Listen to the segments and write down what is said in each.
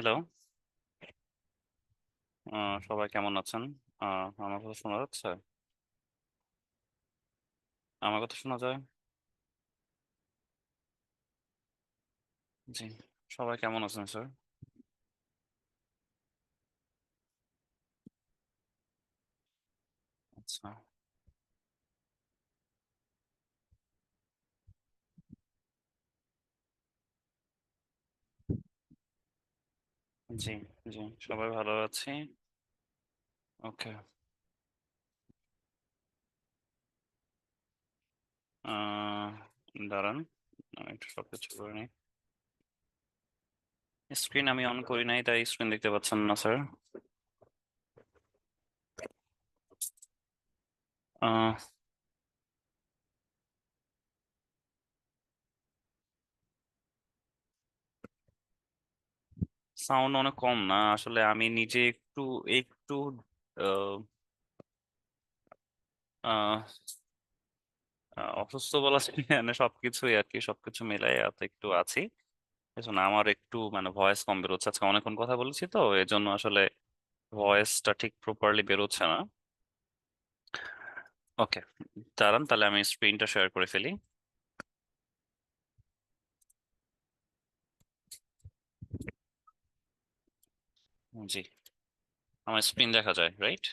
Hello. সবাই কেমন আছেন? আমার কথা শোনা যাচ্ছে? আমার কথা শোনা যায়? জি। সবাই কেমন আছেন স্যার? আচ্ছা। জি, জি, সবাই ভালো আছি। ওকে। আহ দাঁড়ান, আমি একটু সবকিছু করে নিই। স্ক্রিন আমি অন করি নাই, তাই স্ক্রিন দেখতে পাচ্ছেন না স্যার। সাউন্ড অনেক কম না আসলে, আমি নিজে একটু একটু আহ, আহ, অসুস্থ বলা যায় না, মানে সবকিছুই আর কি, সবকিছু মিলাই এত একটু আছি। এজন্য আমার একটু মানে ভয়েস কম বেরোচ্ছে, আজকে অনেকক্ষণ কথা বলেছি তো এজন্য আসলে ভয়েসটা ঠিক প্রপারলি বেরোচ্ছে না। ওকে, দাঁড়ান তাহলে আমি স্ক্রিনটা শেয়ার করে ফেলি। জি, আমার স্ক্রিন দেখা যায়, রাইট?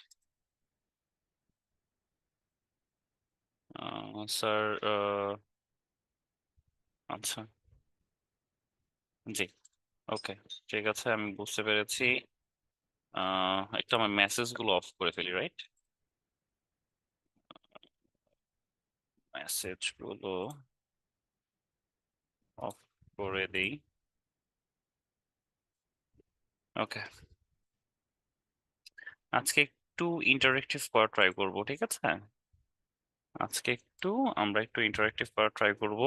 স্যার, আচ্ছা। জি, ওকে, ঠিক আছে, আমি বুঝতে পেরেছি। একটু আমার মেসেজ গুলো অফ করে ফেলি, রাইট? মেসেজ গুলো অফ করে দিই। ওকে, আজকে একটু ইন্টারেক্টিভ করা ট্রাই করবো, ঠিক আছে? আজকে একটু আমরা একটু ইন্টারেক্টিভ করার ট্রাই করব।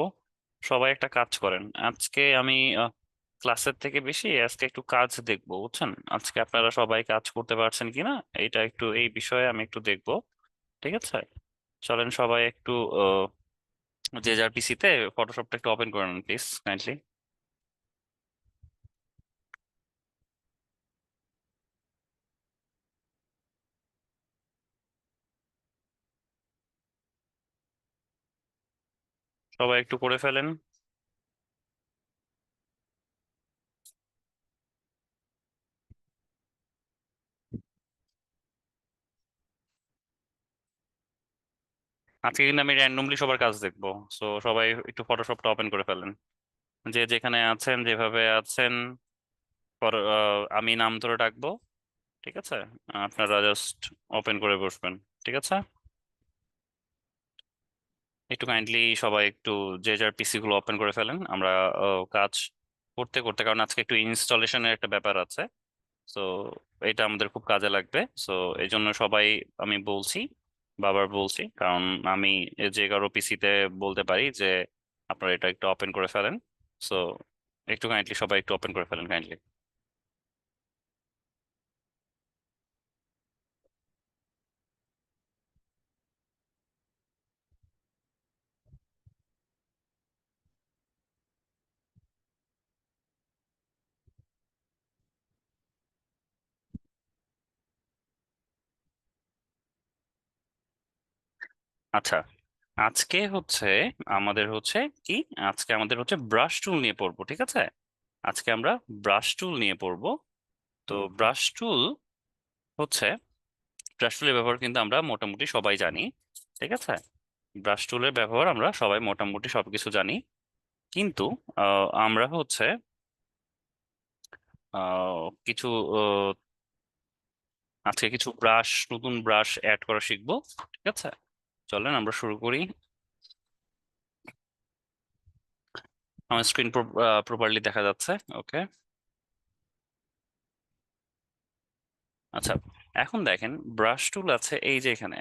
সবাই একটা কাজ করেন, আজকে আমি ক্লাসের থেকে বেশি আজকে একটু কাজ দেখবো, বুঝছেন? আজকে আপনারা সবাই কাজ করতে পারছেন কিনা এটা একটু, এই বিষয়ে আমি একটু দেখবো, ঠিক আছে? চলেন সবাই একটু যে যার পিসিতে ফটোশপটা একটু ওপেন করে নেন প্লিজ, কাইন্ডলি। সবাই একটু করে ফেলেন। আজকে কিন্তু আমি র্যান্ডমলি সবার কাজ দেখবো, সো সবাই একটু ফটোশপটা ওপেন করে ফেলেন। যে যেখানে আছেন, যেভাবে আছেন, আমি নাম ধরে ডাকবো, ঠিক আছে? আপনারা জাস্ট ওপেন করে বসবেন, ঠিক আছে? একটু কাইন্ডলি সবাই একটু যে যার পিসি গুলো ওপেন করে ফেলেন, আমরা কাজ করতে করতে, কারণ আজকে একটু ইনস্টলেশনের একটা ব্যাপার আছে, তো এটা আমাদের খুব কাজে লাগবে। সো এই জন্য সবাই, আমি বলছি, বারবার বলছি, কারণ আমি যে কারো পিসিতে বলতে পারি যে আপনারা এটা একটু ওপেন করে ফেলেন। সো একটু কাইন্ডলি সবাই একটু ওপেন করে ফেলেন কাইন্ডলি। আচ্ছা, আজকে হচ্ছে আমাদের হচ্ছে কি, আজকে আমাদের হচ্ছে ব্রাশ টুল নিয়ে পড়বো, ঠিক আছে? আজকে আমরা ব্রাশ টুল নিয়ে পড়বো। তো ব্রাশ টুল হচ্ছে, ব্রাশ টুলের ব্যবহার কিন্তু আমরা মোটামুটি সবাই জানি, ঠিক আছে? ব্রাশ টুলের ব্যবহার আমরা সবাই মোটামুটি সবকিছু জানি, কিন্তু আমরা হচ্ছে কিছু আজকে কিছু ব্রাশ, নতুন ব্রাশ অ্যাড করা শিখবো, ঠিক আছে? চলেন আমরা শুরু করি। আমার স্ক্রিন প্রপারলি দেখা যাচ্ছে? ওকে। আচ্ছা, এখন দেখেন ব্রাশ টুল আছে এই যে এখানে,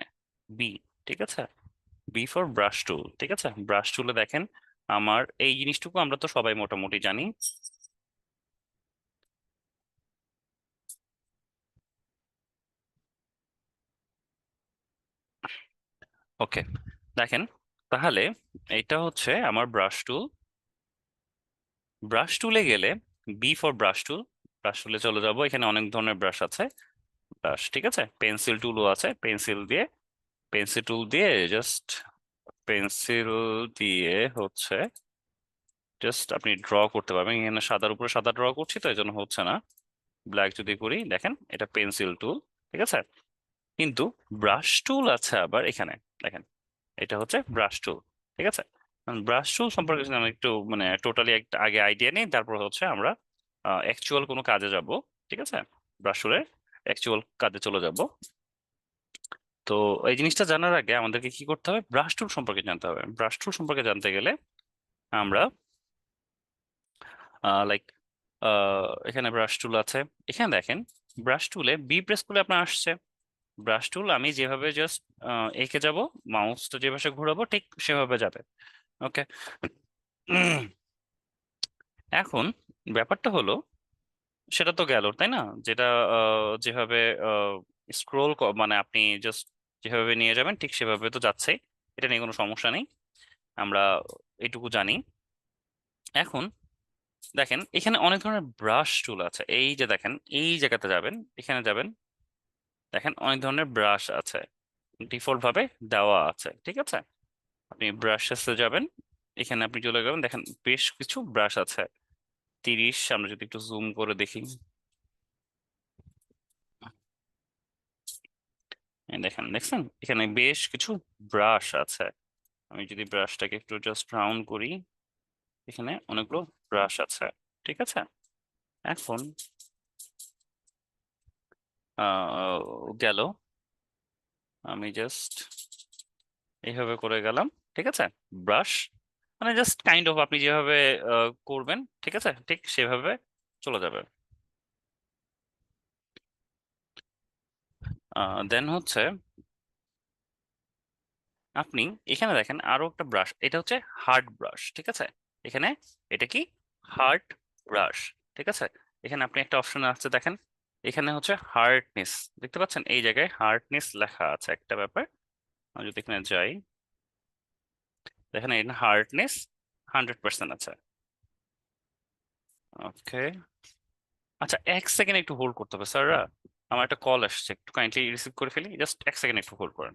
বি, ঠিক আছে? বি ফর ব্রাশ টুল, ঠিক আছে? ব্রাশ টুলে দেখেন আমার এই জিনিসটুকু আমরা তো সবাই মোটামুটি জানি। ওকে, দেখেন তাহলে এটা হচ্ছে আমার ব্রাশ টুল। ব্রাশ টুলে গেলে B for brush tool, brush টুলে চলে যাব, এখানে অনেক ধরনের ব্রাশ আছে। ব্রাশ, ঠিক আছে, পেন্সিল টুলও আছে, পেন্সিল টুল দিয়ে জাস্ট পেন্সিল দিয়ে হচ্ছে জাস্ট আপনি ড্র করতে পারবেন। এখানে সাদার উপরে সাদা ড্র করছি তো এই জন্য হচ্ছে না। ব্ল্যাক যদি করি, দেখেন এটা পেন্সিল টুল, ঠিক আছে। কিন্তু ব্রাশ টুল আছে আবার এখানে, দেখেন এটা হচ্ছে ব্রাশ টুল, ঠিক আছে। ব্রাশ টুল সম্পর্কে যদি আমরা একটু মানে টোটালি একটা আগে আইডিয়া নিই, তারপর হচ্ছে আমরা অ্যাকচুয়াল কোনো কাজে যাব, ঠিক আছে। ব্রাশ টুলের অ্যাকচুয়াল কাজে চলে যাব। তো এই জিনিসটা জানার আগে আমাদেরকে কি করতে হবে, ব্রাশ টুল সম্পর্কে জানতে হবে। ব্রাশ টুল সম্পর্কে জানতে গেলে আমরা লাইক এখানে ব্রাশ টুল আছে, এখানে দেখেন ব্রাশ টুলে বি প্রেস করলে আপনার আসছে ব্রাশ টুল। আমি যেভাবে জাস্ট এঁকে যাব, মাউসটা যে পাশে ঘোরাবো ঠিক সেভাবে যাবে, ওকে। এখন ব্যাপারটা হলো, সেটা তো গেল তাই না, যেটা যেভাবে স্ক্রোল মানে আপনি জাস্ট যেভাবে নিয়ে যাবেন ঠিক সেভাবে তো যাচ্ছেই, এটা নিয়ে কোনো সমস্যা নেই, আমরা এইটুকু জানি। এখন দেখেন এখানে অনেক ধরনের ব্রাশ টুল আছে, এই যে দেখেন এই জায়গাতে যাবেন, এখানে যাবেন, দেখেন অনেক ধরনের ব্রাশ আছে, ডিফল্ট ভাবে দেওয়া আছে, ঠিক আছে। আপনি ব্রাশেসে যাবেন, এখানে আপনি চলে যাবেন, দেখেন বেশ কিছু ব্রাশ আছে, 30। আমরা যদি একটু জুম করে দেখি, এই দেখেন, দেখছেন এখানে বেশ কিছু ব্রাশ আছে। আমি যদি ব্রাশটাকে একটু জাস্ট রাউন্ড করি, এখানে অনেকগুলো ব্রাশ আছে, ঠিক আছে। এখন গেল, আমি জাস্ট এইভাবে করে গেলাম, ঠিক আছে। ব্রাশ মানে জাস্ট কাইন্ড অফ আপনি যেভাবে করবেন, ঠিক আছে, ঠিক সেভাবে চলে যাবে। দেন হচ্ছে আপনি এখানে দেখেন আরো একটা ব্রাশ, এটা হচ্ছে হার্ড ব্রাশ, ঠিক আছে। এখানে এটা কি, হার্ড ব্রাশ, ঠিক আছে। এখানে আপনি একটা অপশন আছে দেখেন, এখানে হচ্ছে হার্ডনেস, দেখতে পাচ্ছেন এই জায়গায় হার্ডনেস লেখা আছে একটা ব্যাপার। আমি যদি এখানে যাই, দেখেন এখানে হার্ডনেস 100% আছে, ওকে। আচ্ছা, 1 সেকেন্ড একটু হোল্ড করতে হবে স্যাররা, আমার একটা কল আসছে, একটু কাইন্ডলি রিসিভ করে ফেলি, জাস্ট 1 সেকেন্ড একটু হোল্ড করেন।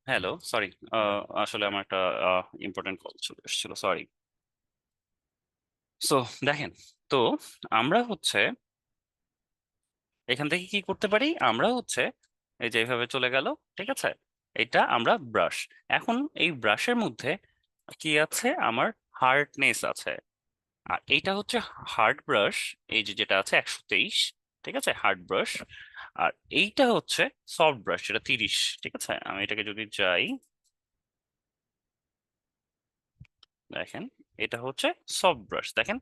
হ্যালো, সরি, আসলে আমার একটা ইম্পর্টেন্ট কল চলে এসেছিল, সরি। সো দেখেন, তো আমরা হচ্ছে এখান থেকে কি করতে পারি, আমরা হচ্ছে এই যে এইভাবে চলে গেল, ঠিক আছে। এটা আমরা ব্রাশ, এখন এই ব্রাশের মধ্যে কি আছে, আমার হার্ডনেস আছে, আর এইটা হচ্ছে হার্ড ব্রাশ, এই যে যেটা আছে 123, ঠিক আছে, হার্ড ব্রাশ। আর এইটা হচ্ছে সফট ব্রাশ, যেটা 30, ঠিক আছে। আমি এটাকে যদি যাই, দেখেন এটা হচ্ছে সফট ব্রাশ, দেখেন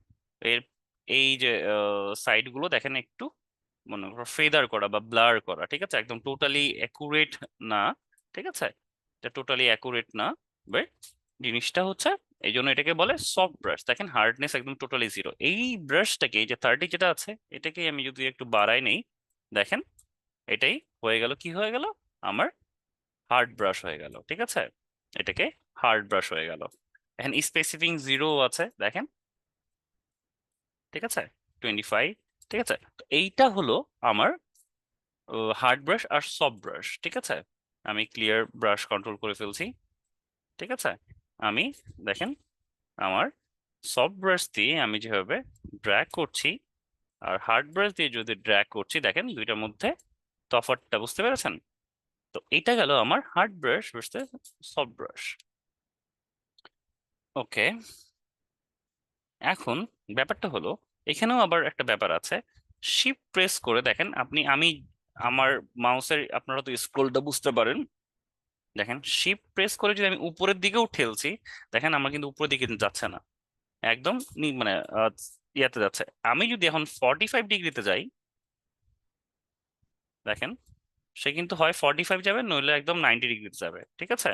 এর এই যে সাইড গুলো দেখেন একটু মনে করো ফেদার করা বা ব্লার করা, ঠিক আছে, একদম টোটালি অ্যাকুরেট না, ঠিক আছে, এটা টোটালি অ্যাকুরেট না, বাট জিনিসটা হচ্ছে এই জন্য এটাকে বলে সফট ব্রাশ। দেখেন হার্ডনেস একদম টোটালি জিরো। এই ব্রাশটাকে, এই যে 30 যেটা আছে, এটাকে আমি যদি একটু বাড়াই নেই, দেখেন এটাই হয়ে গেল, কি হয়ে গেল, আমার হার্ড ব্রাশ হয়ে গেল। ঠিক আছে, এটাকে হার্ড ব্রাশ হয়ে গেল। এখন স্পেসিফিং জিরো আছে দেখেন, ঠিক আছে, 25। ঠিক আছে, তো এইটা হলো আমার হার্ড ব্রাশ আর সফট ব্রাশ। ঠিক আছে, আমি ক্লিয়ার ব্রাশ কন্ট্রোল করে ফেলছি। ঠিক আছে, আমি দেখেন আমার সফট ব্রাশ দিয়ে আমি যেভাবে ড্র্যাগ করছি আর হার্ড ব্রাশ দিয়ে যদি ড্র্যাগ করছি, দেখেন দুইটার মধ্যে তফাৎটা বুঝতে পেরেছেন? তো এটা গেল আমার hard brush versus soft brush. Okay, এখন ব্যাপারটা হলো এখানেও আবার একটা ব্যাপার আছে। শিফট প্রেস করে দেখেন আপনি, আমি আমার মাউসের, আপনারা তো স্ক্রোলটা বুঝতে পারেন, দেখেন শিফট প্রেস করে যদি আমি উপরের দিকেও ঠেলছি, দেখেন আমার কিন্তু উপরের দিকে যাচ্ছে না, একদম মানে ইয়াতে যাচ্ছে। আমি যদি এখন 45 ডিগ্রিতে যাই, দেখেন সে কিন্তু হয় 45 যাবে, নইলে একদম 90 ডিগ্রিতে যাবে। ঠিক আছে,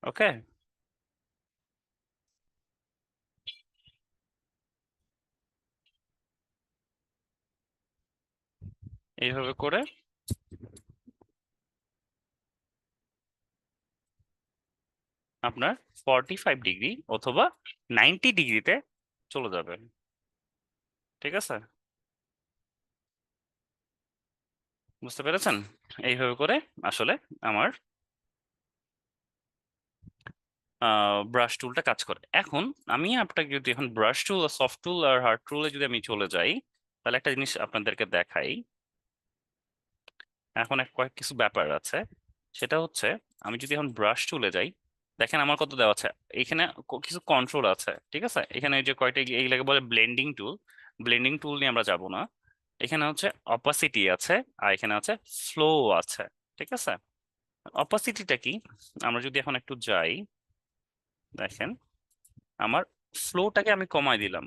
ওকে, এইভাবে করে আপনার 45 ডিগ্রি অথবা 90 ডিগ্রিতে চলে যাবে। ঠিক আছে, বুঝতে পেরেছেন? এইভাবে করে আসলে আমার ব্রাশ টুলটা কাজ করে। এখন আমি আপনাকে যদি এখন ব্রাশ টুল, সফট টুল আর হার্ড টুলে যদি আমি চলে যাই, তাহলে একটা জিনিস আপনাদেরকে দেখাই। এখন কয়েক কিছু ব্যাপার আছে, সেটা হচ্ছে আমি যদি এখন ব্রাশ টুলে যাই, দেখেন আমার কত দেওয়া আছে এখানে, কিছু কন্ট্রোল আছে। ঠিক আছে, এখানে এই যে কয়টা এইগুলাকে বলে ব্লেন্ডিং টুল। ব্লেন্ডিং টুল নিয়ে আমরা যাব না। এখানে হচ্ছে অপাসিটি আছে, আর এখানে আছে ফ্লো আছে। ঠিক আছে, অপাসিটিটা কি, আমরা যদি এখন একটু যাই, দেখেন আমার ফ্লোটাকে আমি কমাই দিলাম।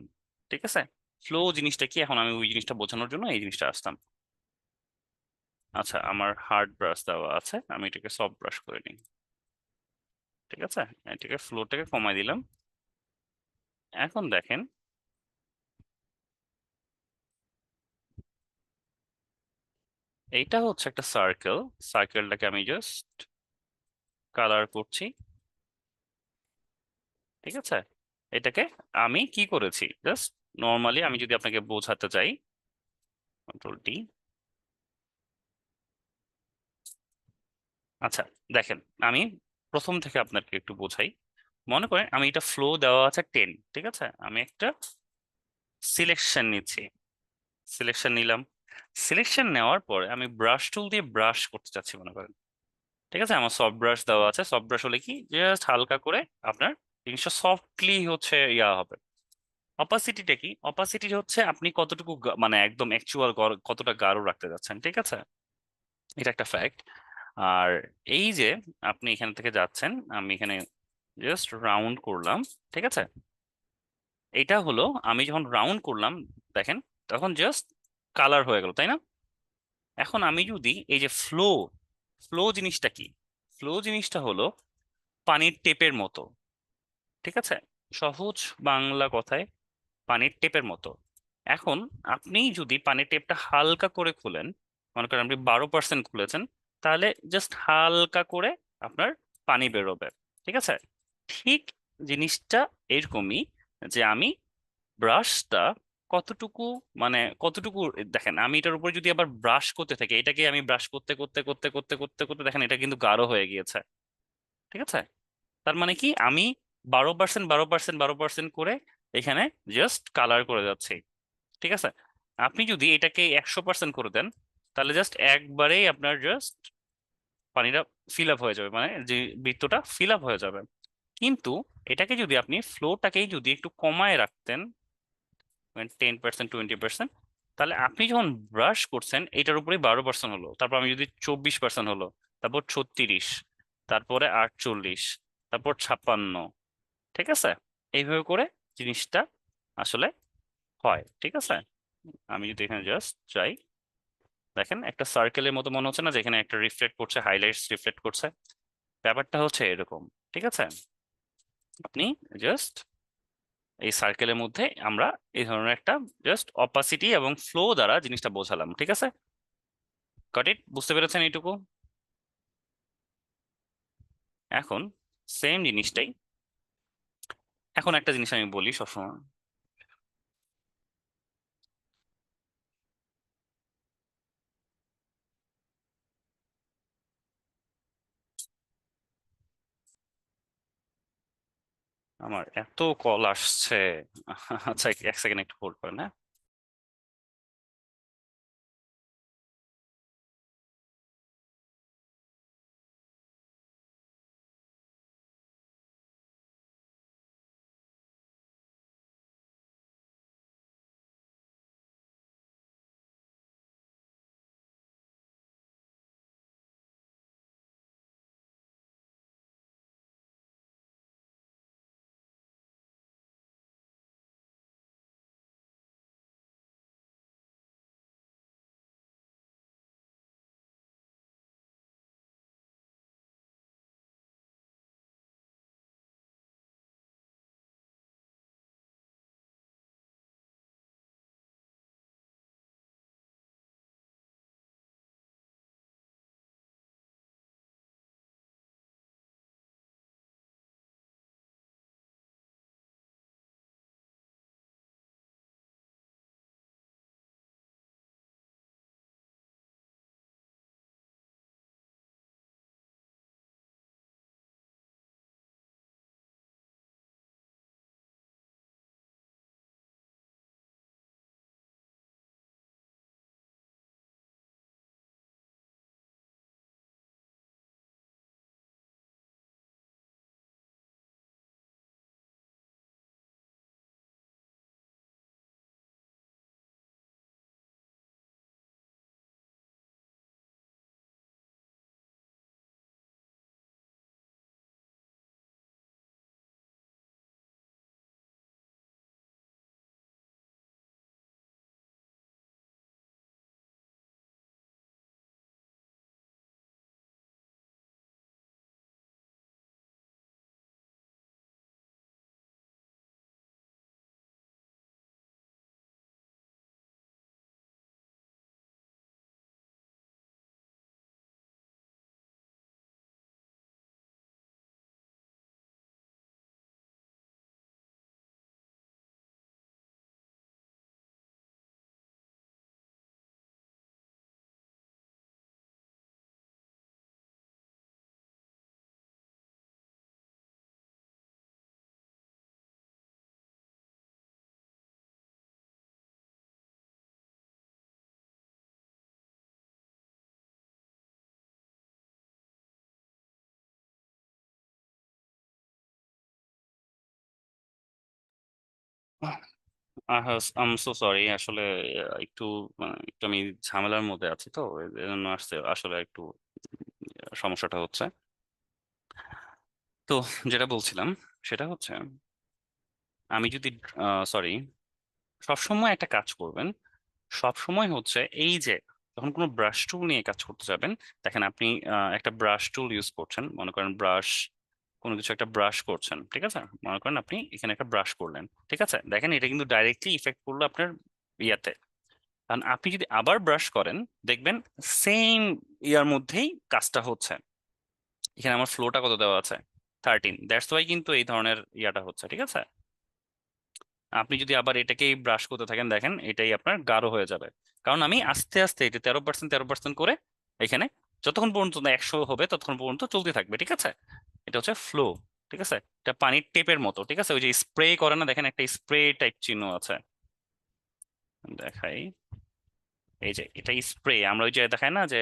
ঠিক আছে, ফ্লো জিনিসটা কি, এখন আমি ওই জিনিসটা বোঝানোর জন্য এই জিনিসটা আসতাম। আচ্ছা, আমার হার্ড ব্রাশ দেওয়া আছে, আমি এটাকে সফট ব্রাশ করে নিই। ঠিক আছে, এটাকে ফ্লোটাকে কমাই দিলাম। এখন দেখেন এইটা হচ্ছে একটা সার্কেল, সার্কেলটাকে আমি জাস্ট কালার করছি। ঠিক আছে, এটাকে আমি কি করেছি, জাস্ট নর্মালি আমি যদি আপনাকে বোঝাতে চাই, কন্ট্রোল ডি। আচ্ছা, দেখেন আমি প্রথম থেকে আপনাকে একটু বোঝাই। মনে করেন আমি এটা ফ্লো দেওয়া আছে 10। ঠিক আছে, আমি একটা সিলেকশন নিচ্ছি, সিলেকশন নিলাম। সিলেকশন নেওয়ার পরে আমি ব্রাশ টুল দিয়ে ব্রাশ করতে চাচ্ছি মনে করেন। ঠিক আছে, আমার সফট ব্রাশ দেওয়া আছে, সফট ব্রাশ হলে কি জাস্ট হালকা করে আপনার জিনিসটা সফটলি হচ্ছে ইয়া হবে। অপাসিটিটা কি, অপাসিটি হচ্ছে আপনি কতটুকু মানে একদম অ্যাকচুয়াল কতটা গাঢ় রাখতে যাচ্ছেন। ঠিক আছে, এটা একটা ফ্যাক্ট। আর এই যে আপনি এখান থেকে যাচ্ছেন, আমি এখানে জাস্ট রাউন্ড করলাম। ঠিক আছে, এটা হলো আমি যখন রাউন্ড করলাম, দেখেন তখন জাস্ট কালার হয়ে গেল, তাই না? এখন আমি যদি এই যে ফ্লো, ফ্লো জিনিসটা কি, ফ্লো জিনিসটা হলো পানির টেপের মতো। ঠিক আছে, সহজ বাংলা কথায় পানির টেপের মতো। এখন আপনি যদি পানির টেপটা হালকা করে খুলেন, মনে করেন আপনি 12% খুলেছেন, তাহলে জাস্ট হালকা করে আপনার পানি বেরোবে। ঠিক আছে, ঠিক জিনিসটা এরকমই, যে আমি ব্রাশটা কতটুকু, মানে কতটুকু, দেখেন আমি এটার উপরে যদি আবার ব্রাশ করতে থাকি, এটাকে আমি ব্রাশ করতে করতে করতে করতে করতে করতে দেখেন এটা কিন্তু গাঢ় হয়ে গিয়েছে। ঠিক আছে, তার মানে কি আমি 12% 12% 12% করে এখানে জাস্ট কালার করে যাচ্ছি। ঠিক আছে, আপনি যদি এটাকে 100% করে দেন, তাহলে জাস্ট একবারেই আপনার জাস্ট পানিটা ফিল আপ হয়ে যাবে, মানে যে বৃত্তটা ফিল আপ হয়ে যাবে। কিন্তু এটাকে যদি আপনি ফ্লোটাকেই যদি একটু কমায় রাখতেন, 10% 20%, তাহলে আপনি যখন ব্রাশ করছেন এটার উপরে 12% হলো, তারপর আমি যদি 24% হলো, তারপর 36, তারপরে 48, তারপর 56। ঠিক আছে, এইভাবে করে জিনিসটা আসলে হয়। ঠিক আছে, আমি যদি এখানে জাস্ট যাই, দেখেন একটা সার্কেলের মতো মনে হচ্ছে না, যেখানে একটা রিফ্লেক্ট করছে, হাইলাইটস রিফ্লেক্ট করছে, ব্যাপারটা হচ্ছে এরকম। ঠিক আছে, আপনি জাস্ট এই সার্কেলের মধ্যে আমরা এই ধরনের একটা জাস্ট অপাসিটি এবং ফ্লো দ্বারা জিনিসটা বোঝালাম। ঠিক আছে, গট ইট? বুঝতে পেরেছেন এইটুকু? এখন সেম জিনিসটাই, এখন একটা জিনিস আমি বলি সবসময়। আমার এত কল আসছে। আচ্ছা, এক সেকেন্ড একটু হোল্ড করেন, হ্যাঁ। আম সো সরি আসলে, একটু একটু আমি ঝামেলার মধ্যে আছি, তো এই জন্য আসছে আসলে একটু সমস্যাটা হচ্ছে। তো যেটা বলছিলাম সেটা হচ্ছে, আমি যদি, সরি, সবসময় একটা কাজ করবেন। সব সময় হচ্ছে এই যে যখন কোনো ব্রাশ টুল নিয়ে কাজ করতে যাবেন, দেখেন আপনি একটা ব্রাশ টুল ইউজ করছেন, মনে করেন ব্রাশ, কোনো কিছু একটা ব্রাশ করছেন, ঠিক আছে? মনে করেন আপনি এখানে একটা ব্রাশ করলেন, ঠিক আছে? দেখেন এটা কিন্তু ডাইরেক্টলি ইফেক্ট করলো আপনার ইয়াতে। কারণ আপনি যদি আবার ব্রাশ করেন, দেখবেন সেম ইয়ার মধ্যেই কাজটা হচ্ছে। এখানে আমার ফ্লোটা কত দেওয়া আছে? 13। দ্যাটস ওয়াই কিন্তু এই ধরনের ইয়াটা হচ্ছে, ঠিক আছে? আপনি যদি আবার এটাকেই ব্রাশ করতে থাকেন, দেখেন এটাই আপনার গাঢ় হয়ে যাবে। কারণ আমি আস্তে আস্তে এটা 13% 13% করে এখানে যতক্ষণ পর্যন্ত না 100 হবে ততক্ষণ পর্যন্ত চলতে থাকবে, ঠিক আছে? এটা হচ্ছে ফ্লো, ঠিক আছে? এটা পানির টেপের মতো, ঠিক আছে? ওই যে স্প্রে করে না, দেখেন একটা স্প্রে টাইপ চিহ্ন আছে, দেখাই। এই যে এটা স্প্রে, আমরা ওই যে দেখাই না যে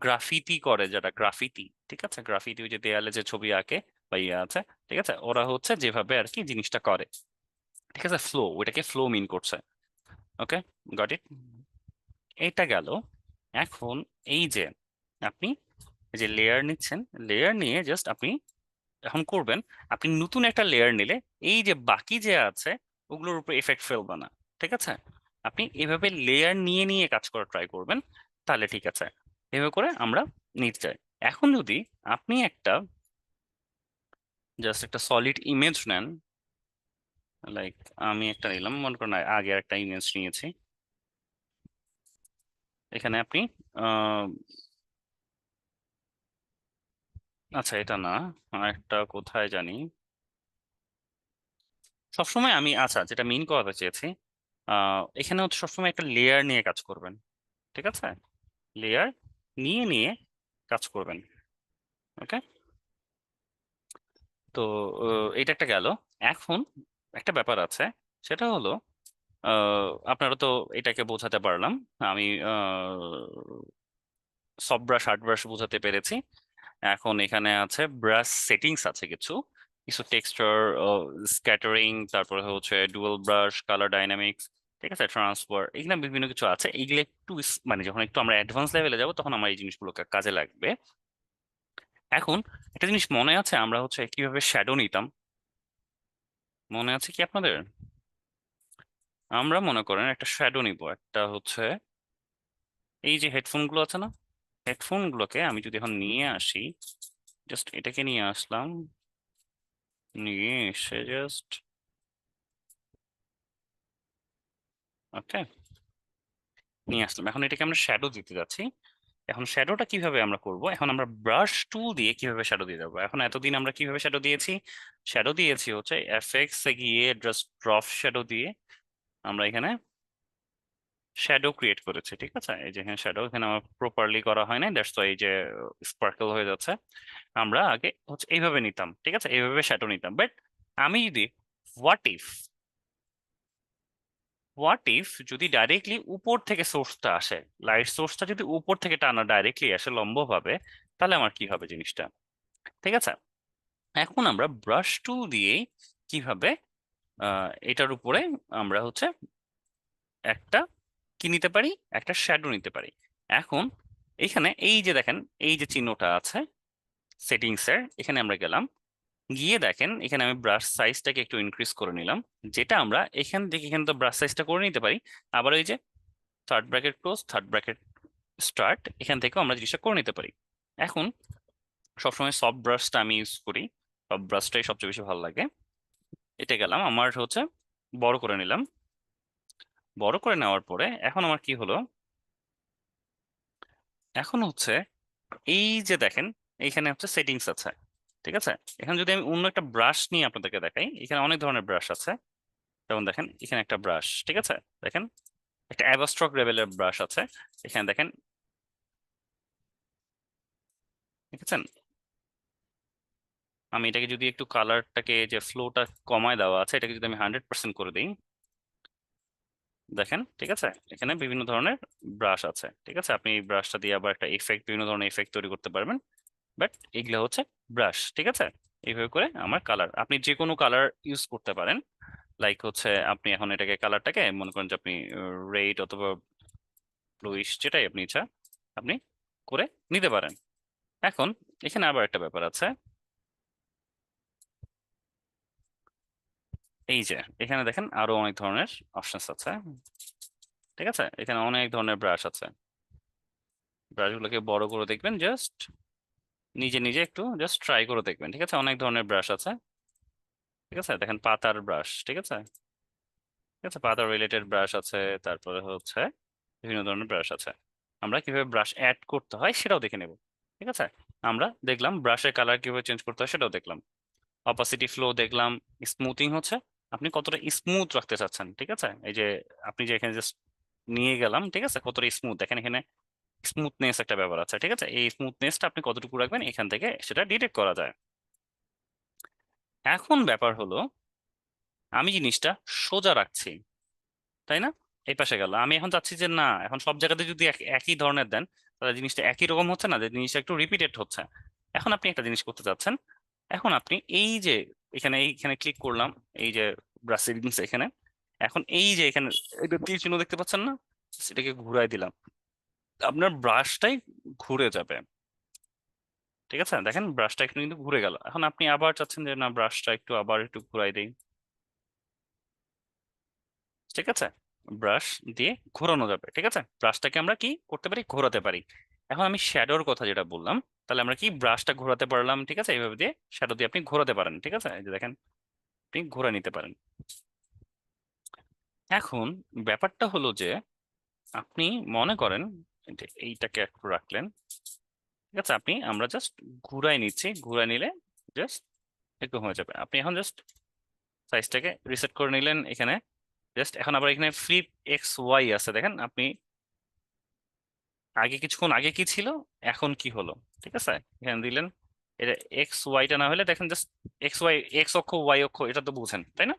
গ্রাফিতি করে, যেটা গ্রাফিতি, ঠিক আছে? গ্রাফিতি ওই যে দেয়ালে যে ছবি আঁকে বা ইয়ে আছে, ঠিক আছে? ওরা হচ্ছে যেভাবে আর কি জিনিসটা করে, ঠিক আছে? ফ্লো, ওইটাকে ফ্লো মিন করছে। ওকে, গট ইট? এটা গেল। এখন এই যে আপনি এই যে লেয়ার নিচ্ছেন, লেয়ার নিয়ে জাস্ট আপনি এখন করবেন, আপনি নতুন একটা লেয়ার নিলে এই যে বাকি যে আছে ওগুলোর উপর এফেক্ট ফেলবে না, ঠিক আছে? আপনি এভাবে লেয়ার নিয়ে নিয়ে কাজ করা ট্রাই করবেন, তাহলে ঠিক আছে। এভাবে করে আমরা নিতে চাই। এখন যদি আপনি একটা জাস্ট একটা সলিড ইমেজ নেন, লাইক আমি একটা নিলাম, মনে করেন আগে একটা ইমেজ নিয়েছি, এখানে আপনি আহ আচ্ছা এটা না, একটা কোথায় জানি, সবসময় আমি আচ্ছা যেটা মিন করাতে চেয়েছি, এখানে হচ্ছে সবসময় একটা লেয়ার নিয়ে কাজ করবেন, ঠিক আছে? লেয়ার নিয়ে নিয়ে কাজ করবেন। ওকে, তো এটা একটা গেল। এখন একটা ব্যাপার আছে, সেটা হলো আপনারা তো এটাকে বোঝাতে পারলাম, আমি সব ব্রাশ হার্ড ব্রাশ বোঝাতে পেরেছি। এখন এখানে আছে ব্রাশ সেটিংস আছে কিছু, কিছু টেক্সচার, স্ক্যাটারিং, তারপরে হচ্ছে ডুয়াল ব্রাশ, কালার ডাইনামিক্স, ঠিক আছে, ট্রান্সফার, এখানে বিভিন্ন কিছু আছে। এইগুলো একটু মানে যখন একটু আমরা অ্যাডভান্স লেভেলে যাব তখন আমার এই জিনিসগুলো কাজে লাগবে। এখন একটা জিনিস মনে আছে আমরা হচ্ছে কিভাবে শ্যাডো নিতাম, মনে আছে কি আপনাদের? আমরা মনে করেন একটা শ্যাডো নিব, একটা হচ্ছে এই যে হেডফোন গুলো আছে না, হেডফোন গুলোকে আমি যদি এখন নিয়ে আসি, জাস্ট এটাকে নিয়ে আসলাম, নিয়ে এসে জাস্ট ওকে নিয়ে আসলাম, এখন এটাকে আমরা শ্যাডো দিতে যাচ্ছি। এখন শ্যাডোটা কিভাবে আমরা করব, এখন আমরা ব্রাশ টুল দিয়ে কিভাবে শ্যাডো দিয়ে দেবো। এখন এতদিন আমরা কিভাবে শ্যাডো দিয়েছি, শ্যাডো দিয়েছি হচ্ছে এফএক্স এ গিয়ে জাস্ট ড্রপ শ্যাডো দিয়ে আমরা এখানে শ্যাডো ক্রিয়েট করেছি, ঠিক আছে? এই যে এখানে শ্যাডো, এখানে আমার প্রপারলি করা হয় না, দ্যাটস ওয়াই এই যে স্পার্কল হয়ে যাচ্ছে। আমরা আগে হচ্ছে এইভাবে নিতাম, ঠিক আছে, এইভাবে শ্যাডো নিতাম। বাট আমি যদি হোয়াট ইফ হোয়াট ইফ যদি ডাইরেক্টলি উপর থেকে সোর্সটা আসে, লাইট সোর্সটা যদি উপর থেকে টানা ডাইরেক্টলি আসে লম্বভাবে, তাহলে আমার কি হবে জিনিসটা, ঠিক আছে? এখন আমরা ব্রাশ টুল দিয়েই কিভাবে এটার উপরে আমরা হচ্ছে একটা কি নিতে পারি, একটা শ্যাডো নিতে পারি। এখন এখানে এই যে দেখেন, এই যে চিহ্নটা আছে সেটিংস এর, এখানে আমরা গেলাম, গিয়ে দেখেন এখানে আমি ব্রাশ সাইজটাকে একটু ইনক্রিজ করে নিলাম, যেটা আমরা এখান থেকে এখানে তো ব্রাশ সাইজটা করে নিতে পারি। আবার ওই যে third bracket close, third bracket start, এখান থেকেও আমরা জিনিসটা করে নিতে পারি। এখন সবসময় সফট ব্রাশটা আমি ইউজ করি, সফট ব্রাশটাই সবচেয়ে বেশি ভালো লাগে। এটা গেলাম, আমার হচ্ছে বড় করে নিলাম, বড় করে নেওয়ার পরে এখন আমার কি হলো, এখন হচ্ছে এই যে দেখেন এইখানে হচ্ছে সেটিংস আছে, ঠিক আছে? এখন যদি আমি অন্য একটা ব্রাশ নিয়ে আপনাদেরকে দেখাই, এখানে অনেক ধরনের ব্রাশ আছে। যেমন দেখেন এখানে একটা ব্রাশ, ঠিক আছে, দেখেন একটা অ্যাবাস্ট্রক লেভেলের ব্রাশ আছে, এখানে দেখেন, দেখেছেন? আমি এটাকে যদি একটু কালারটাকে যে ফ্লোটা কমায় দেওয়া আছে, এটাকে যদি আমি 100% করে দিই, দেখেন, ঠিক আছে, এখানে বিভিন্ন ধরনের ব্রাশ আছে, ঠিক আছে? আপনি এই ব্রাশটা দিয়ে আবার একটা এফেক্ট, বিভিন্ন ধরনের এফেক্ট তৈরি করতে পারবেন। বাট এগুলো হচ্ছে ব্রাশ, ঠিক আছে? এইভাবে করে আমার কালার, আপনি যে কোনো কালার ইউজ করতে পারেন। লাইক হচ্ছে আপনি এখন এটাকে কালারটাকে মনে করেন যে আপনি রেড অথবা ব্লুইশ, যেটাই আপনি ইচ্ছা আপনি করে নিতে পারেন। এখন এখানে আবার একটা ব্যাপার আছে, এই যে এখানে দেখেন আরো অনেক ধরনের অপশনস আছে, ঠিক আছে? এখানে অনেক ধরনের ব্রাশ আছে, ব্রাশগুলোকে বড় করে দেখবেন, জাস্ট নিজে নিজে একটু জাস্ট ট্রাই করে দেখবেন, ঠিক আছে? অনেক ধরনের ব্রাশ আছে, ঠিক আছে? দেখেন পাতার ব্রাশ, ঠিক আছে, ঠিক আছে, পাতা রিলেটেড ব্রাশ আছে, তারপরে হচ্ছে বিভিন্ন ধরনের ব্রাশ আছে। আমরা কিভাবে ব্রাশ অ্যাড করতে হয় সেটাও দেখে নেব, ঠিক আছে? আমরা দেখলাম ব্রাশের কালার কিভাবে চেঞ্জ করতে হয় সেটাও দেখলাম, অপাসিটি ফ্লো দেখলাম, স্মুথিং হচ্ছে আপনি কতটা স্মুথ রাখতে চাচ্ছেন, ঠিক আছে? এই যে আপনি যে এখানে জাস্ট নিয়ে গেলাম, ঠিক আছে, কতটা স্মুথ দেখেন, এখানে স্মুথনেস একটা ব্যাপার আছে, ঠিক আছে? এই স্মুথনেসটা আপনি কতটুকু রাখবেন এখান থেকে সেটা ডিটেক্ট করা যায়। এখন ব্যাপার হলো আমি জিনিসটা সোজা রাখছি, তাই না? এই পাশে গেল, আমি এখন চাচ্ছি যে না, এখন সব জায়গাতে যদি একই ধরনের দেন তাহলে জিনিসটা একই রকম হচ্ছে না, যে জিনিসটা একটু রিপিটেড হচ্ছে। এখন আপনি একটা জিনিস করতে চাচ্ছেন, এখন আপনি এই যে এখানে এইখানে ক্লিক করলাম, এই যে ব্রাশ সেটিংস এখানে, এখন এই যে এখানে এটা তীর চিহ্ন দেখতে পাচ্ছেন না, সেটাকে ঘুরাই দিলাম, আপনার ব্রাশটাই ঘুরে যাবে, ঠিক আছে? দেখেন ব্রাশটা একটু কিন্তু ঘুরে গেল। এখন আপনি আবার চাচ্ছেন যে না, ব্রাশটা একটু আবার একটু ঘুরাই দেই, ঠিক আছে? ব্রাশ দিয়ে ঘোরানো যাবে, ঠিক আছে? ব্রাশটাকে আমরা কি করতে পারি, ঘোরাতে পারি। এখন আমি শ্যাডোর কথা যেটা বললাম, তাহলে আমরা কি ব্রাশটা ঘোরাতে পারলাম, ঠিক আছে? এইভাবে দিয়ে শ্যাডো দিয়ে আপনি ঘোরাতে পারেন, ঠিক আছে? এই যে দেখেন আপনি ঘোরা নিতে পারেন। এখন ব্যাপারটা হলো যে আপনি মনে করেন এইটাকে একটু রাখলেন, ঠিক আছে। আমরা জাস্ট ঘুরাই নিচ্ছি, ঘুরাই নিলে জাস্ট এরকম হয়ে যাবে। আপনি এখন জাস্ট সাইজটাকে রিসেট করে নিলেন এখানে। জাস্ট এখন আবার এখানে ফ্লিপ এক্স ওয়াই আছে, দেখেন আপনি আগে কিছুক্ষণ আগে কি ছিল, এখন কি হলো, ঠিক আছে। এখানে দিলেন, এটা এক্স ওয়াইটা না হলে দেখেন জাস্ট এক্স ওয়াই, এক্স অক্ষ ওয়াই অক্ষ, এটা তো বোঝেন তাই না,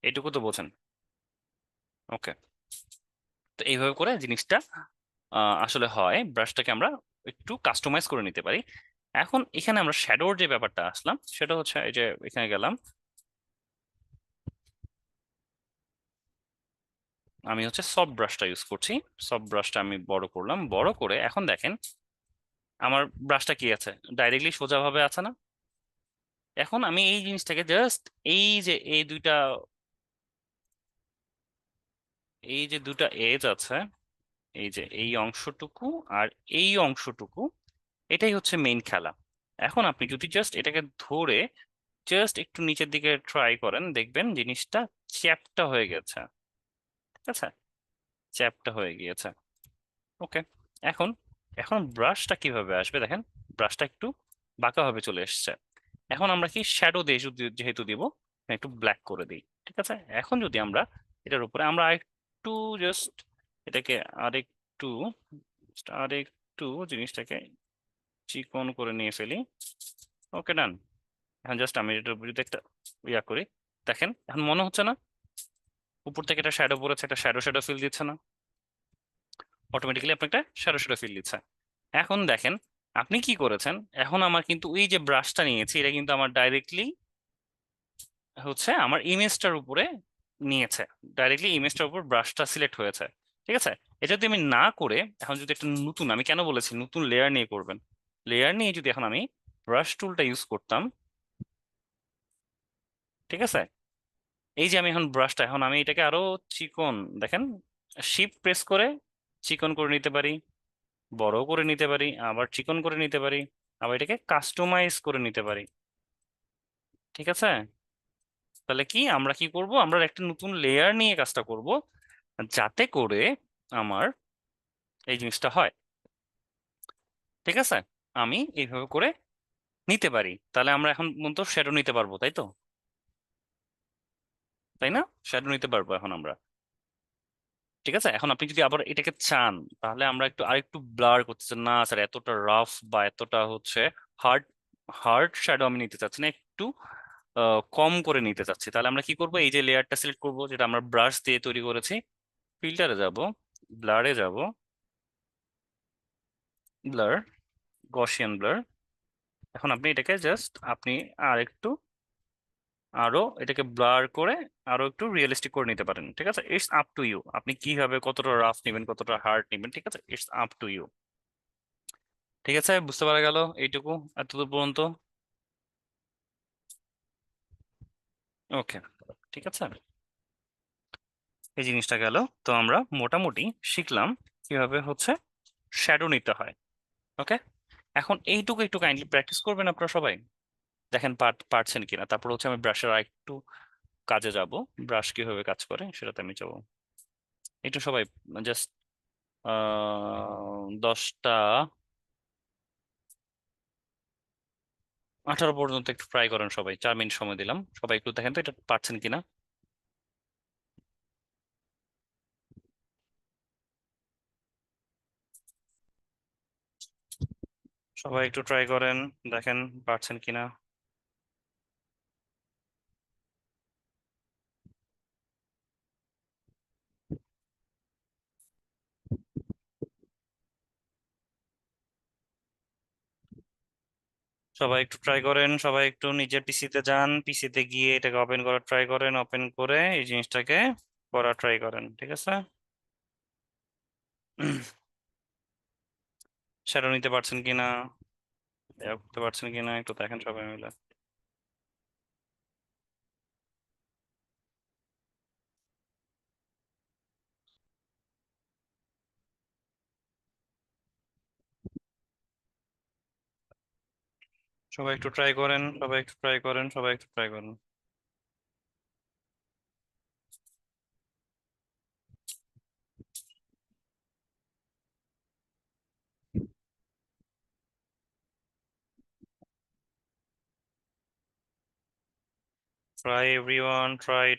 এইটুকু তো বোঝেন। ওকে, তো এইভাবে করে জিনিসটা আসলে হয়। ব্রাশটাকে আমরা একটু কাস্টমাইজ করে নিতে পারি। এখন এখানে আমরা শ্যাডোর যে ব্যাপারটা আসলাম, সেটা হচ্ছে এই যে এখানে গেলাম, আমি হচ্ছে সফট ব্রাশটা ইউজ করছি। সফট ব্রাশটা আমি বড় করলাম, বড় করে এখন দেখেন আমার ব্রাশটা কি আছে, ডাইরেক্টলি সোজাভাবে আছে না। এখন আমি এই জিনিসটাকে জাস্ট এই যে এই যে দুটা এজ আছে, এই যে এই অংশটুকু আর এই অংশটুকু, এটাই হচ্ছে মেইন খেলা। এখন আপনি যদি জাস্ট এটাকে ধরে জাস্ট একটু নিচের দিকে ট্রাই করেন, দেখবেন জিনিসটা চ্যাপ্টা হয়ে গেছে, ঠিক আছে, চ্যাপ্টা হয়ে গিয়েছে। ওকে, এখন এখন ব্রাশটা কিভাবে আসবে দেখেন, ব্রাশটা একটু বাঁকা ভাবে চলে এসেছে। এখন আমরা কি শ্যাডো দিয়ে যেহেতু দিব, একটু ব্ল্যাক করে দিই, ঠিক আছে। এখন যদি আমরা এটার উপরে আমরা আরেকটু জাস্ট এটাকে আরেকটু আরেকটু জিনিসটাকে চিকন করে নিয়ে ফেলি। ওকে, ডান। এখন জাস্ট আমি এটার উপর যদি একটা ইয়া করি, দেখেন এখন মনে হচ্ছে না উপর থেকে একটা শ্যাডো পড়েছে, একটা শ্যাডো শ্যাডো ফিল দিচ্ছে না, অটোমেটিক্যালি আপনি একটা শ্যাডো শ্যাডো ফিল দিচ্ছে। এখন দেখেন আপনি কি করেছেন, এখন আমার কিন্তু ওই যে ব্রাশটা নিয়েছি, এটা কিন্তু আমার ডাইরেক্টলি হচ্ছে আমার ইমেজটার উপরে নিয়েছে, ডাইরেক্টলি ইমেজটার উপর ব্রাশটা সিলেক্ট হয়েছে, ঠিক আছে। এটা যদি আমি না করে এখন যদি একটা নতুন, আমি কেন বলেছি নতুন লেয়ার নিয়ে করবেন, লেয়ার নিয়ে যদি এখন আমি ব্রাশ টুলটা ইউজ করতাম, ঠিক আছে। এই যে আমি এখন ব্রাশটা, এখন আমি এটাকে আরো চিকন, দেখেন শিফট প্রেস করে চিকন করে নিতে পারি, বড় করে নিতে পারি, আবার চিকন করে নিতে পারি, আবার এটাকে কাস্টমাইজ করে নিতে পারি, ঠিক আছে। তাহলে কি আমরা কি করব, আমরা একটা নতুন লেয়ার নিয়ে কাজটা করব, যাতে করে আমার এই জিনিসটা হয়, ঠিক আছে। আমি এইভাবে করে নিতে পারি, তাহলে আমরা এখন মূলত শ্যাডো নিতে পারবো, তাই তো, তাই না, শ্যাডো নিতে পারবো এখন আমরা, ঠিক আছে। এখন আপনি যদি আবার এটাকে চান, তাহলে আমরা একটু আরেকটু ব্লার করতে চান না স্যার, এতটা রাফ বা এতটা হচ্ছে হার্ড, হার্ড শ্যাডো আমি নিতে চাচ্ছি না, একটু কম করে নিতে চাচ্ছি, তাহলে আমরা কি করব, এই যে লেয়ারটা সিলেক্ট করব যেটা আমরা ব্রাশ দিয়ে তৈরি করেছি, ফিল্টারে যাব, ব্লারে যাব, ব্লার, গসিয়ান ব্লার। এখন আপনি এটাকে জাস্ট আপনি আর একটু আরো এটাকে ব্লার করে আরো একটু রিয়েলিস্টিক করে নিতে পারেন, ঠিক আছে। ইটস আপ টু ইউ, আপনি কিভাবে কতটা রাফ নেবেন কতটা হার্ড নেবেন, ঠিক আছে, ইটস আপ টু ইউ। ঠিক আছে, বুঝতে পারা গেল এইটুকু এতদূর পর্যন্ত। ওকে, ঠিক আছে, এই জিনিসটা গেল। তো আমরা মোটামুটি শিখলাম কিভাবে হচ্ছে শ্যাডো নিতে হয়। ওকে, এখন এইটুকু একটু কাইন্ডলি প্র্যাকটিস করবেন আপনারা সবাই, দেখেন পারছেন কিনা। তারপর হচ্ছে আমি ব্রাশের আরেকটু কাজে যাব, ব্রাশ কিভাবে কাজ করে সেটাতে আমি যাবো। একটু সবাই জাস্ট 10টা 18 পর্যন্ত একটু ট্রাই করেন সবাই, 4 মিনিট সময় দিলাম, সবাই একটু দেখেন তো এটা পারছেন কিনা। সবাই একটু ট্রাই করেন, দেখেন পারছেন কিনা। সবাই একটু ট্রাই করেন, সবাই একটু নিজের পিসিতে যান, পিসিতে গিয়ে এটাকে ওপেন করার ট্রাই করেন, ওপেন করে এই জিনিসটাকে করার ট্রাই করেন, ঠিক আছে। শ্যাডো নিতে পারছেন কিনা, করতে পারছেন কিনা একটু দেখেন সবাই মিলে। সবাই একটু ট্রাই করেন, সবাই একটু ট্রাই করেন, সবাই একটু ট্রাই করেন। Try everyone, try.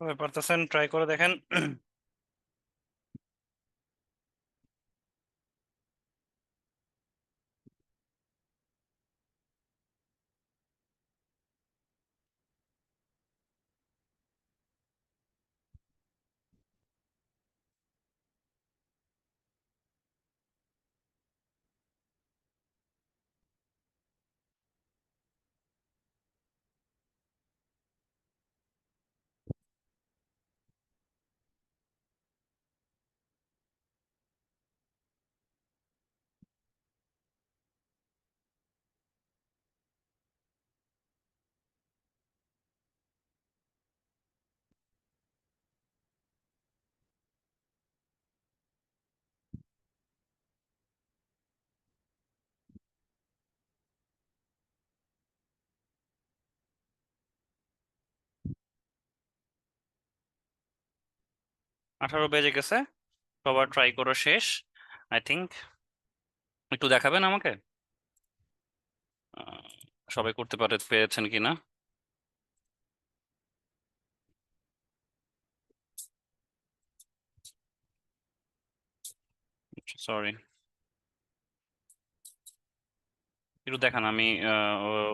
সবাই পারতেছেন, ট্রাই করে দেখেন। 18 বেজে গেছে, সবার ট্রাই করো শেষ আই থিংক। একটু দেখাবেন আমাকে আহ, সবাই করতে পেরেছেন কিনা। সরি, একটু দেখান। আমি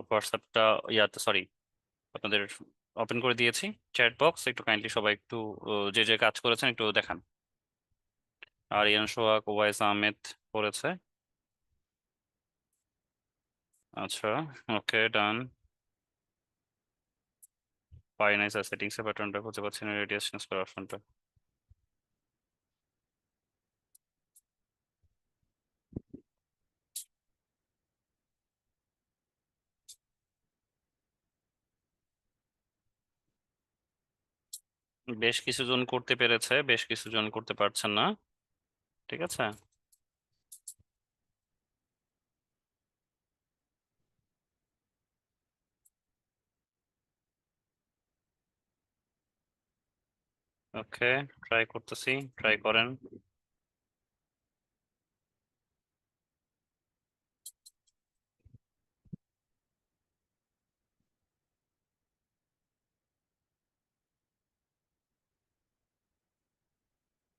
হোয়াটসঅ্যাপটা ইয়াতে, সরি, আপনাদের ওপেন করে দিয়েছি চ্যাট বক্স। একটু কাইন্ডলি সবাই একটু যে যে কাজ করেছেন একটু দেখান। আরিয়ান, সোহাগ, ওয়াইস আহমেদ করেছে। আচ্ছা, ওকে, ডান। পাই নাই স্যার, সেটিংস এর প্যাটার্নটা খুঁজে পাচ্ছি না, রেডিয়াস চেঞ্জ করার অপশনটা। বেশ কিছু জন করতে পেরেছে, বেশ কিছু জন করতে পারছেন না। ঠিক আছে, ওকে, ট্রাই করতেছি, ট্রাই করেন।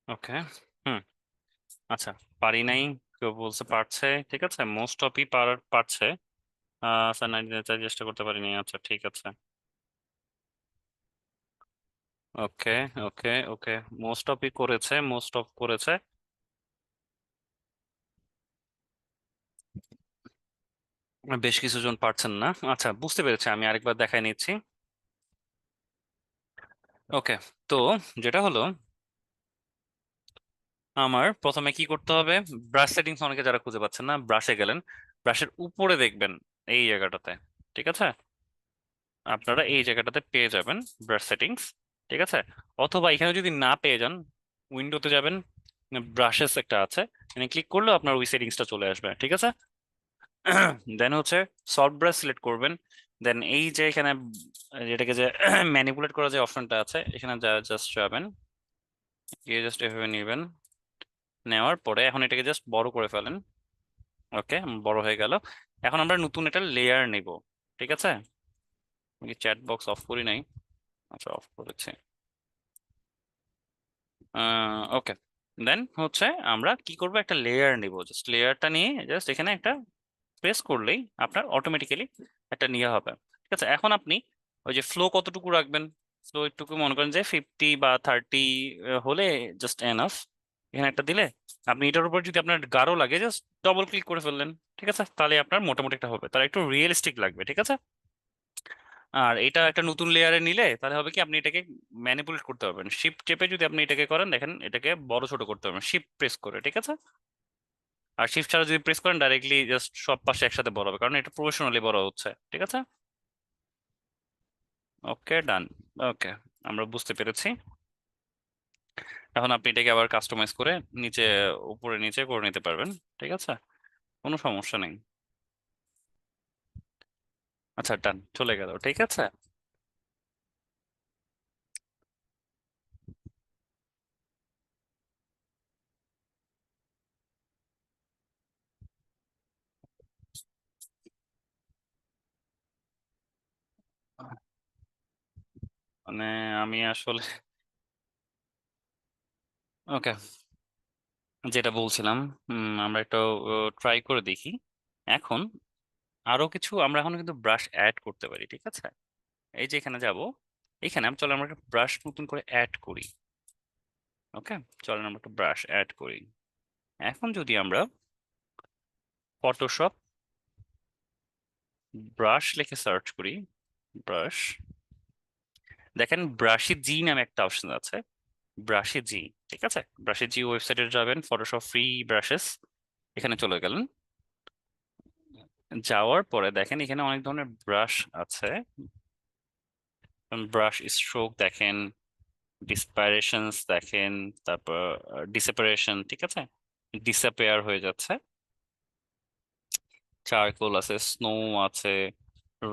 ওকে, হুম, আচ্ছা, পারি নাই, কেউ বলছে পারছে। ঠিক আছে, মোস্ট অফই পারছে। স্যার 99 চেষ্টা করতে পারিনি, আচ্ছা ঠিক আছে। ওকে, ওকে, মোস্ট অফই করেছে, মোস্ট অফ করেছে। বেশ কিছু জন পারছেন না। আচ্ছা, বুঝতে পেরেছি, আমি আরেকবার দেখাই নিচ্ছি। ওকে, তো যেটা হলো, আমার প্রথমে কি করতে হবে, ব্রাশ সেটিংস, অনেকে যারা খুঁজে পাচ্ছেন না, ব্রাশে গেলেন, ব্রাশের উপরে দেখবেন এই জায়গাটাতে। ঠিক আছে, আপনারা এই জায়গাটাতে পেয়ে যাবেন ব্রাশ সেটিংস। ঠিক আছে, অথবা এখানে যদি না পেয়ে যান, উইন্ডোতে যাবেন, ব্রাশেস একটা আছে, এখানে ক্লিক করলেও আপনার ওই সেটিংসটা চলে আসবে। ঠিক আছে, দেন হচ্ছে সফট ব্রাশ সিলেক্ট করবেন। দেন এই যে এখানে যেটাকে যে ম্যানিপুলেট করার যে অপশনটা আছে, এখানে জাস্ট যাবেন, গিয়ে জাস্ট এভাবে নেবেন। নেওয়ার পরে এখন এটাকে জাস্ট বড় করে ফেলেন। ওকে, বড় হয়ে গেল। এখন আমরা নতুন একটা লেয়ার নেব, ঠিক আছে? আমি চ্যাট বক্স অফ করি নাই, আচ্ছা অফ করেছি। ওকে, দেন হচ্ছে আমরা কি করব, একটা লেয়ার নিব, জাস্ট লেয়ারটা নিয়ে জাস্ট এখানে একটা প্রেস করলেই আপনার অটোমেটিক্যালি একটা নিয়ে হবে। ঠিক আছে, এখন আপনি ওই যে ফ্লো কতটুকু রাখবেন, ফ্লো একটুকু মনে করেন যে 50 বা 30 হলে জাস্ট এনাফ। এখানে একটা দিলে আপনি এটার উপর যদি আপনার গাঢ় লাগে জাস্ট ডবল ক্লিক করে ফেললেন, ঠিক আছে, তাহলে আপনার মোটামুটি একটা হবে, তার একটু রিয়েলিস্টিক লাগবে, ঠিক আছে। আর এটা একটা নতুন লেয়ারে নিলে তাহলে হবে কি, আপনি এটাকে ম্যানিপুলেট করতে পারবেন, শিফট চেপে যদি আপনি এটাকে করেন, দেখেন এটাকে বড় ছোট করতে পারবেন শিফট প্রেস করে, ঠিক আছে। আর শিফট ছাড়া যদি প্রেস করেন ডাইরেক্টলি জাস্ট সব পাশে একসাথে বড় হবে, কারণ এটা প্রফেশনালি বড় হচ্ছে, ঠিক আছে। ওকে, ডান। ওকে, আমরা বুঝতে পেরেছি। এখন আপনি এটাকে আবার কাস্টমাইজ করে নিচে উপরে নিচে করে নিতে পারবেন, ঠিক আছে, কোনো সমস্যা নেই। আচ্ছা, ডান, চলে গেল, ঠিক আছে। মানে আমি আসলে ওকে, যেটা বলছিলাম, আমরা একটা ট্রাই করে দেখি। এখন আরো কিছু আমরা এখন কিন্তু ব্রাশ অ্যাড করতে পারি, ঠিক আছে। এই যে এখানে যাব, এখানে চলো আমরা একটা ব্রাশ নতুন করে অ্যাড করি। ওকে, চলেন আমরা একটা ব্রাশ অ্যাড করি। এখন যদি আমরা ফটোশপ ব্রাশ লিখে সার্চ করি, ব্রাশ, দেখেন ব্রাশি জি নামে একটা অপশন আছে, ব্রাশি জি, ঠিক আছে। ব্রাশি জি ওয়েবসাইটে যাবেন, ফটোশপ ফ্রি ব্রাশেস, এখানে চলে গেলেন। যাওয়ার পরে দেখেন এখানে অনেক ধরনের ব্রাশ আছে, ব্রাশ স্ট্রোক দেখেন, ডিসপারেশনস দেখেন, তারপর ডিসেপারেশন, ঠিক আছে, ডিসঅ্যাপিয়ার হয়ে যাচ্ছে, চারকোল আছে, স্নো আছে,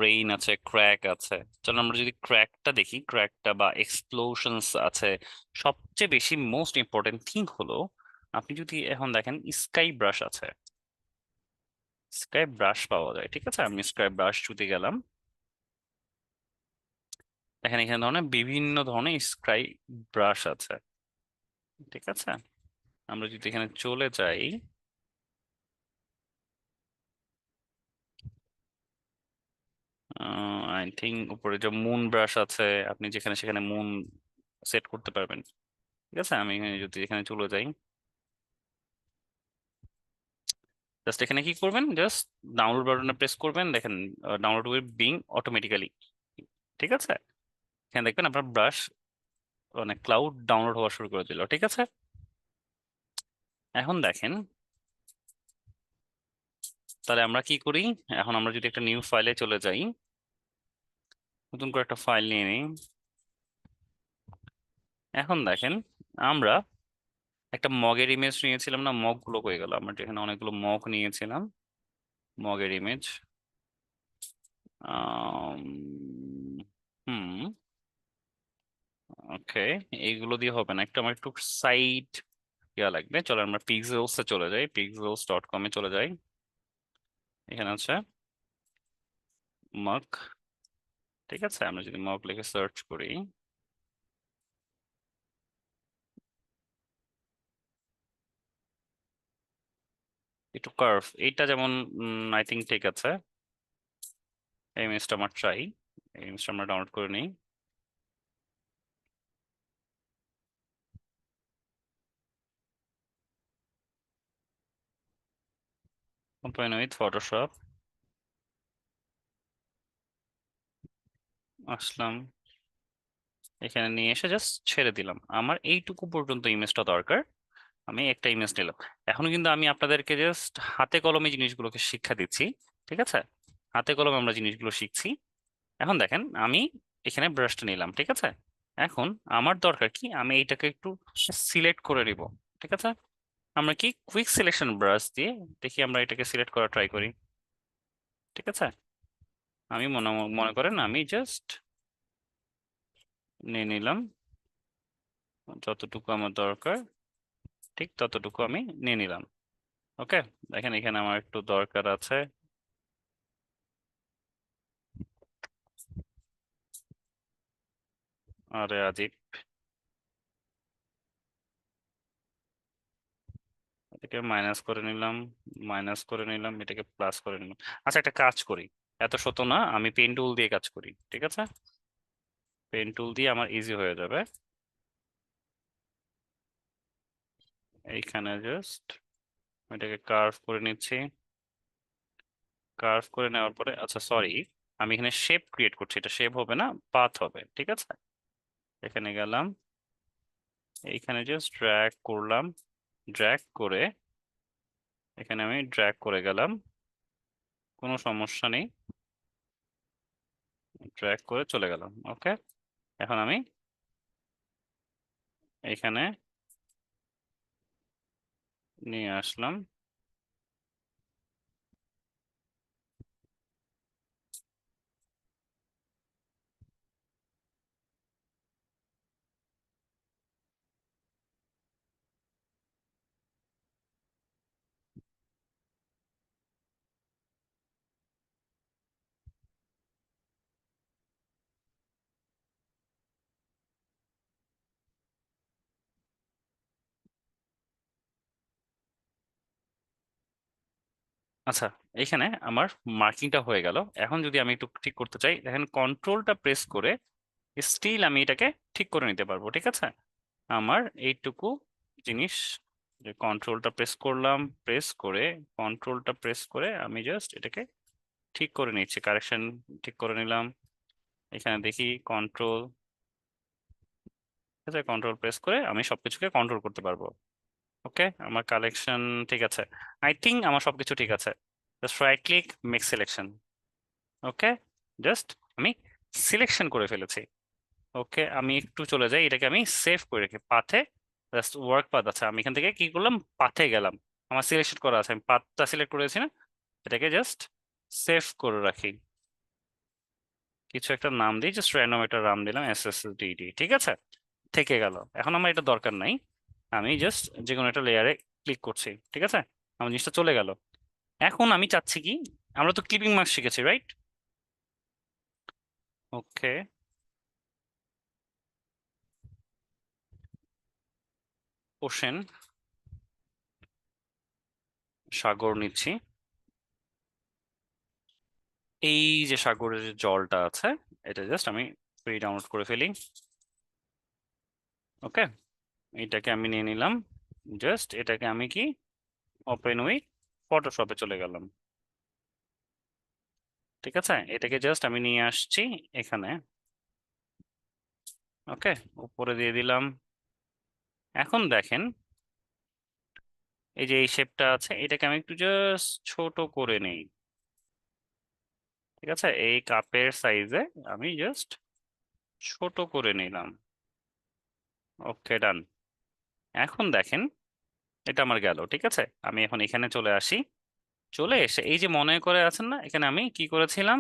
রেইন আছে, ক্র্যাক আছে। চলো আমরা যদি ক্র্যাকটা দেখি, ক্র্যাকটা বা এক্সপ্লোশনস আছে। সবচেয়ে বেশি মোস্ট ইম্পর্টেন্ট থিং হলো, আপনি যদি এখন দেখেন স্কাই ব্রাশ আছে, স্কাই ব্রাশ পাওয়া যায়, ঠিক আছে। আমি স্কাই ব্রাশ চুতে গেলাম, দেখেন এখানে ধরনের বিভিন্ন ধরনের স্কাই ব্রাশ আছে, ঠিক আছে। আমরা যদি এখানে চলে যাই, আই থিঙ্ক উপরে যে মুন ব্রাশ আছে, আপনি যেখানে সেখানে মুন সেট করতে পারবেন, ঠিক আছে। আমি এখানে যদি এখানে চলে যাই, জাস্ট এখানে কি করবেন, জাস্ট ডাউনলোড বাটনে প্রেস করবেন, দেখেন ডাউনলোড উইল বিং অটোমেটিক্যালি, ঠিক আছে। এখানে দেখবেন আপনার ব্রাশ মানে ক্লাউড ডাউনলোড হওয়া শুরু করে দিল, ঠিক আছে। এখন দেখেন তাহলে আমরা কি করি, এখন আমরা যদি একটা নিউ ফাইলে চলে যাই, নতুন করে একটা ফাইল নিয়ে নিই। এখন দেখেন আমরা একটা মগের ইমেজ নিয়েছিলাম না, মগ গুলো হয়ে গেল, আমরা এখানে অনেকগুলো মগ নিয়েছিলাম, মগের ইমেজ। আম, হুম, ওকে, এইগুলো দিয়ে হবে না, একটু আমার একটু সাইড ইয়া লাগবে। চলো আমরা পিক্সেলস এ চলে যাই, pixels.com এ চলে যাই, এখানে আছে মগ, ঠিক আছে। আমরা যদি মগ লিখে সার্চ করি, একটু কার্ভ এইটা যেমন, আই থিঙ্ক ঠিক আছে। এই ইমেজটা আমার চাই, এই ইমেজটা আমরা ডাউনলোড করে নিই। ওপেন উইথ ফটোশপ, আসলাম, এখানে নিয়ে এসে জাস্ট ছেড়ে দিলাম, আমার এইটুকু পর্যন্ত ইমেজটা দরকার, আমি একটা ইমেজ নিলাম। এখনো কিন্তু আমি আপনাদেরকে জাস্ট হাতে কলমে জিনিসগুলোকে শিক্ষা দিচ্ছি, ঠিক আছে, হাতে কলমে আমরা জিনিসগুলো শিখছি। এখন দেখেন আমি এখানে ব্রাশটা নিলাম, ঠিক আছে। এখন আমার দরকার কি, আমি এইটাকে একটু সিলেক্ট করে নিব, ঠিক আছে। আমরা কি কুইক সিলেকশন ব্রাশ দিয়ে দেখি, আমরা এটাকে সিলেক্ট করা ট্রাই করি, ঠিক আছে। আমি মনে মনে করেন আমি জাস্ট নিয়ে নিলাম যতটুকু আমার দরকার, ঠিক ততটুকু আমি নিয়ে নিলাম। ওকে, দেখেন এখানে আমার একটু দরকার আছে, আরে আদিপ, এটাকে মাইনাস করে নিলাম, মাইনাস করে নিলাম, এটাকে প্লাস করে নিলাম। আচ্ছা, একটা কাজ করি, এত শত না, আমি পেন টুল দিয়ে কাজ করি, ঠিক আছে? পেন টুল দিয়ে আমার ইজি হয়ে যাবে। এইখানে জাস্ট এটাকে কার্ভ করে নিচ্ছি। কার্ভ করে নেওয়ার পরে, আচ্ছা সরি, আমি এখানে শেপ ক্রিয়েট করছি, এটা শেপ হবে না, পাথ হবে, ঠিক আছে? এখানে গেলাম, এইখানে জাস্ট ড্র্যাগ করলাম, ড্র্যাগ করে এখানে আমি ড্র্যাগ করে গেলাম, কোনো সমস্যা নেই, ড্র্যাগ করে চলে গেলাম। ওকে, এখন আমি এখানে নিয়ে আসলাম। আচ্ছা, এখানে আমার মার্কিংটা হয়ে গেল। এখন যদি আমি একটু ঠিক করতে চাই, দেখেন কন্ট্রোলটা প্রেস করে স্টিল আমি এটাকে ঠিক করে নিতে পারবো, ঠিক আছে? আমার এইটুকু জিনিস, যে কন্ট্রোলটা প্রেস করলাম, প্রেস করে কন্ট্রোলটা প্রেস করে আমি জাস্ট এটাকে ঠিক করে নিচ্ছি, কারেকশন ঠিক করে নিলাম। এখানে দেখি কন্ট্রোল, ঠিক আছে? কন্ট্রোল প্রেস করে আমি সবকিছুকে কন্ট্রোল করতে পারবো। ওকে, আমার কালেকশন ঠিক আছে, আই থিঙ্ক আমার সবকিছু ঠিক আছে। Just right click, make selection. Okay, just আমি সিলেকশন করে ফেলেছি। ওকে, আমি একটু চলে যাই, এটাকে আমি সেভ করে রাখি পাথে। জাস্ট ওয়ার্ক পাথ আছে, আমি এখান থেকে কি করলাম, পাথে গেলাম, আমার সিলেকশন করা আছে, আমি পাথটা সিলেক্ট করেছি না, এটাকে জাস্ট সেভ করে রাখি। কিছু একটা নাম দিই, জাস্ট র্যান্ডম একটা নাম দিলাম, SSDD, ঠিক আছে? থেকে গেল। এখন আমার এটা দরকার নাই, আমি জাস্ট যে কোনো একটা লেয়ারে ক্লিক করছি, ঠিক আছে? আমার জিনিসটা চলে গেল। এখন আমি চাচ্ছি কি, আমরা তো ক্লিপিং মার্ক শিখেছি, রাইট? ওকে, ওশেন, সাগর নিচ্ছি। এই যে সাগরের যে জলটা আছে, এটা জাস্ট আমি ফ্রি ডাউনলোড করে ফেলি। ওকে, এটাকে আমি নিয়ে নিলাম, জাস্ট এটাকে আমি কি ওপেন উইথ ফটোশপে চলে গেলাম, ঠিক আছে? এটাকে জাস্ট আমি নিয়ে আসছি এখানে। ওকে, উপরে দিয়ে দিলাম। এখন দেখেন, এই যে এই শেপটা আছে, এটাকে আমি একটু জাস্ট ছোট করে নেই, ঠিক আছে? এই কাপের সাইজে আমি জাস্ট ছোট করে নিলাম। ওকে, ডান। এখন দেখেন, এটা আমার গেল, ঠিক আছে? আমি এখন এখানে চলে আসি, চলে এসে এই যে মনে করে আছেন না, এখানে আমি কি করেছিলাম,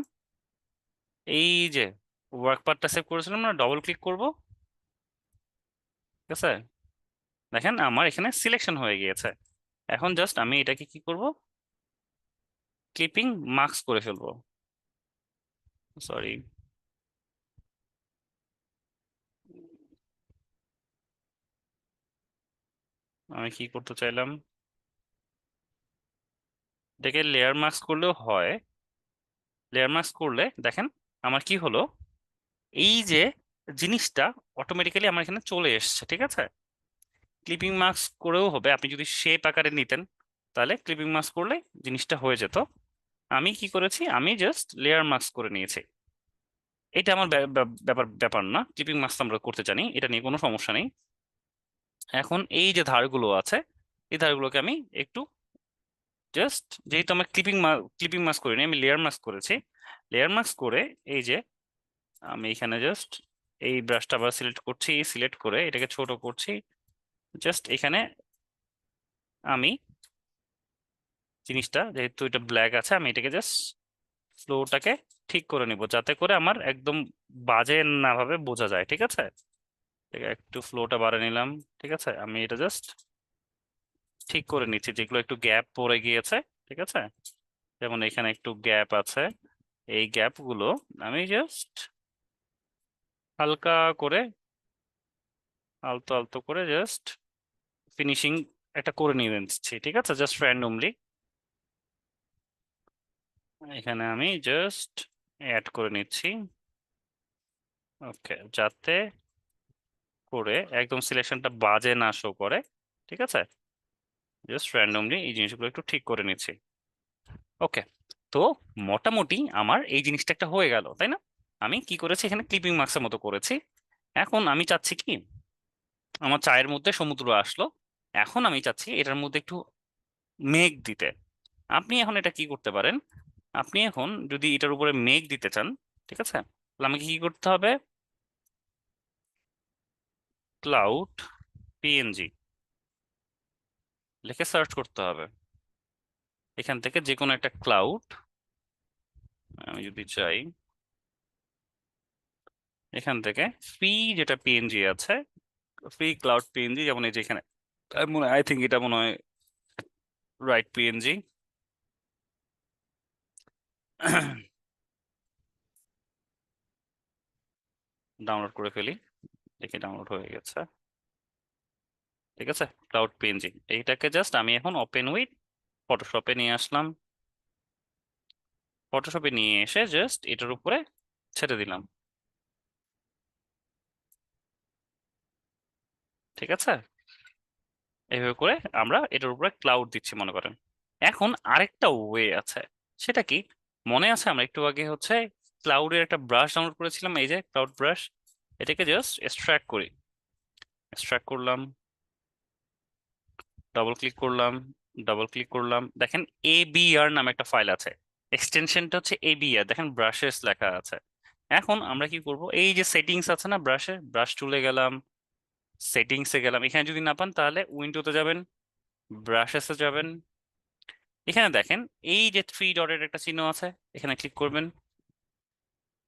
এই যে ওয়ার্ক পার্টটা সেভ করেছিলাম না, ডবল ক্লিক করব, ঠিক আছে? দেখেন আমার এখানে সিলেকশন হয়ে গিয়েছে। এখন জাস্ট আমি এটাকে কি করব, ক্লিপিং মাস্ক করে ফেলবো। সরি, আমি কি করতে চাইলাম, এটাকে লেয়ার মাস্ক করলেও হয়। লেয়ার মাস্ক করলে দেখেন আমার কি হলো, এই যে জিনিসটা অটোমেটিক্যালি আমার এখানে চলে এসছে, ঠিক আছে? ক্লিপিং মাস্ক করেও হবে, আপনি যদি শেপ আকারে নিতেন তাহলে ক্লিপিং মাস্ক করলে জিনিসটা হয়ে যেত। আমি কি করেছি, আমি জাস্ট লেয়ার মাস্ক করে নিয়েছি। এটা আমার ব্যাপার ব্যাপার না, ক্লিপিং মাস্ক আমরা করতে জানি, এটা নিয়ে কোনো সমস্যা নেই। এখন এই যে ধারগুলো আছে, এই ধারগুলোকে আমি একটু জাস্ট, যেহেতু আমার ক্লিপিং মাস্ক করিনি, আমি লেয়ার মাস্ক করেছি, লেয়ার মাস্ক করে এই যে আমি এখানে জাস্ট এই ব্রাশটা আবার সিলেক্ট করছি, সিলেক্ট করে এটাকে ছোট করছি, জাস্ট এখানে আমি জিনিসটা, যেহেতু এটা ব্ল্যাক আছে, আমি এটাকে জাস্ট ফ্লোটাকে ঠিক করে নিব, যাতে করে আমার একদম বাজে না ভাবে বোঝা যায়, ঠিক আছে? ঠিক আছে, একটু ফ্লোটা বাড়িয়ে নিলাম, ঠিক আছে? আমি এটা জাস্ট ঠিক করে নিচ্ছি, যেগুলো একটু গ্যাপ পড়ে গিয়েছে, ঠিক আছে? যেমন এখানে একটু গ্যাপ আছে, এই গ্যাপ গুলো আমি জাস্ট হালকা করে আলতো আলতো করে জাস্ট ফিনিশিং একটা করে নিয়ে নিচ্ছি, ঠিক আছে, জাস্ট র্যান্ডমলি। এখানে আমি জাস্ট অ্যাড করে নিচ্ছি, ওকে, যাতে করে একদম সিলেকশনটা বাজে না শো করে, ঠিক আছে। জাস্ট র্যান্ডমলি এই জিনিসগুলো একটু ঠিক করে নিচ্ছি, ওকে। তো মোটামুটি আমার এই জিনিসটা একটা হয়ে গেল, তাই না? আমি কি করেছি, এখানে ক্লিপিং মার্কসের মতো করেছি। এখন আমি চাচ্ছি কি, আমার চায়ের মধ্যে সমুদ্র আসলো, এখন আমি চাচ্ছি এটার মধ্যে একটু মেঘ দিতে। আপনি এখন এটা কি করতে পারেন, আপনি এখন যদি এটার উপরে মেঘ দিতে চান, ঠিক আছে, তাহলে আমাকে কি করতে হবে, ক্লাউড পিএনজি লিখে সার্চ করতে হবে। এখান থেকে যে কোনো একটা ক্লাউড, আমি যদি চাই এখান থেকে ফ্রি যেটা পিএনজি আছে, ফ্রি ক্লাউড পিএনজি, যেমন এই যে এখানে আই থিঙ্ক এটা মনে হয় রাইট পিএনজি। ডাউনলোড করে ফেলি, দেখি ডাউনলোড হয়ে গেছে, ঠিক আছে, ক্লাউড পিএনজি। এইটাকে জাস্ট আমি এখন ওপেন উইথ ফটোশপে নিয়ে আসলাম, ফটোশপে নিয়ে এসে জাস্ট এটার উপরে ছেড়ে দিলাম, ঠিক আছে। এইভাবে করে আমরা এটার উপরে ক্লাউড দিচ্ছি মনে করেন। এখন আরেকটা ওয়ে আছে, সেটা কি, মনে আছে আমরা একটু আগে হচ্ছে ক্লাউডের একটা ব্রাশ ডাউনলোড করেছিলাম, এই যে ক্লাউড ব্রাশ। এটাকে জাস্ট এক্সট্রাক্ট করি, এক্সট্রাক্ট করলাম, ডাবল ক্লিক করলাম, ডাবল ক্লিক করলাম, দেখেন এবিআর নামে একটা ফাইল আছে, এক্সটেনশনটা হচ্ছে এবিআর, দেখেন ব্রাশেস লেখা আছে। এখন আমরা কি করব, এই যে সেটিংস আছে না ব্রাশে, ব্রাশ টুলে গেলাম, সেটিংসে গেলাম, এখানে যদি না পান তাহলে উইন্ডোতে যাবেন, ব্রাশেসে যাবেন, এখানে দেখেন এই যে থ্রি ডটের একটা চিহ্ন আছে, এখানে ক্লিক করবেন,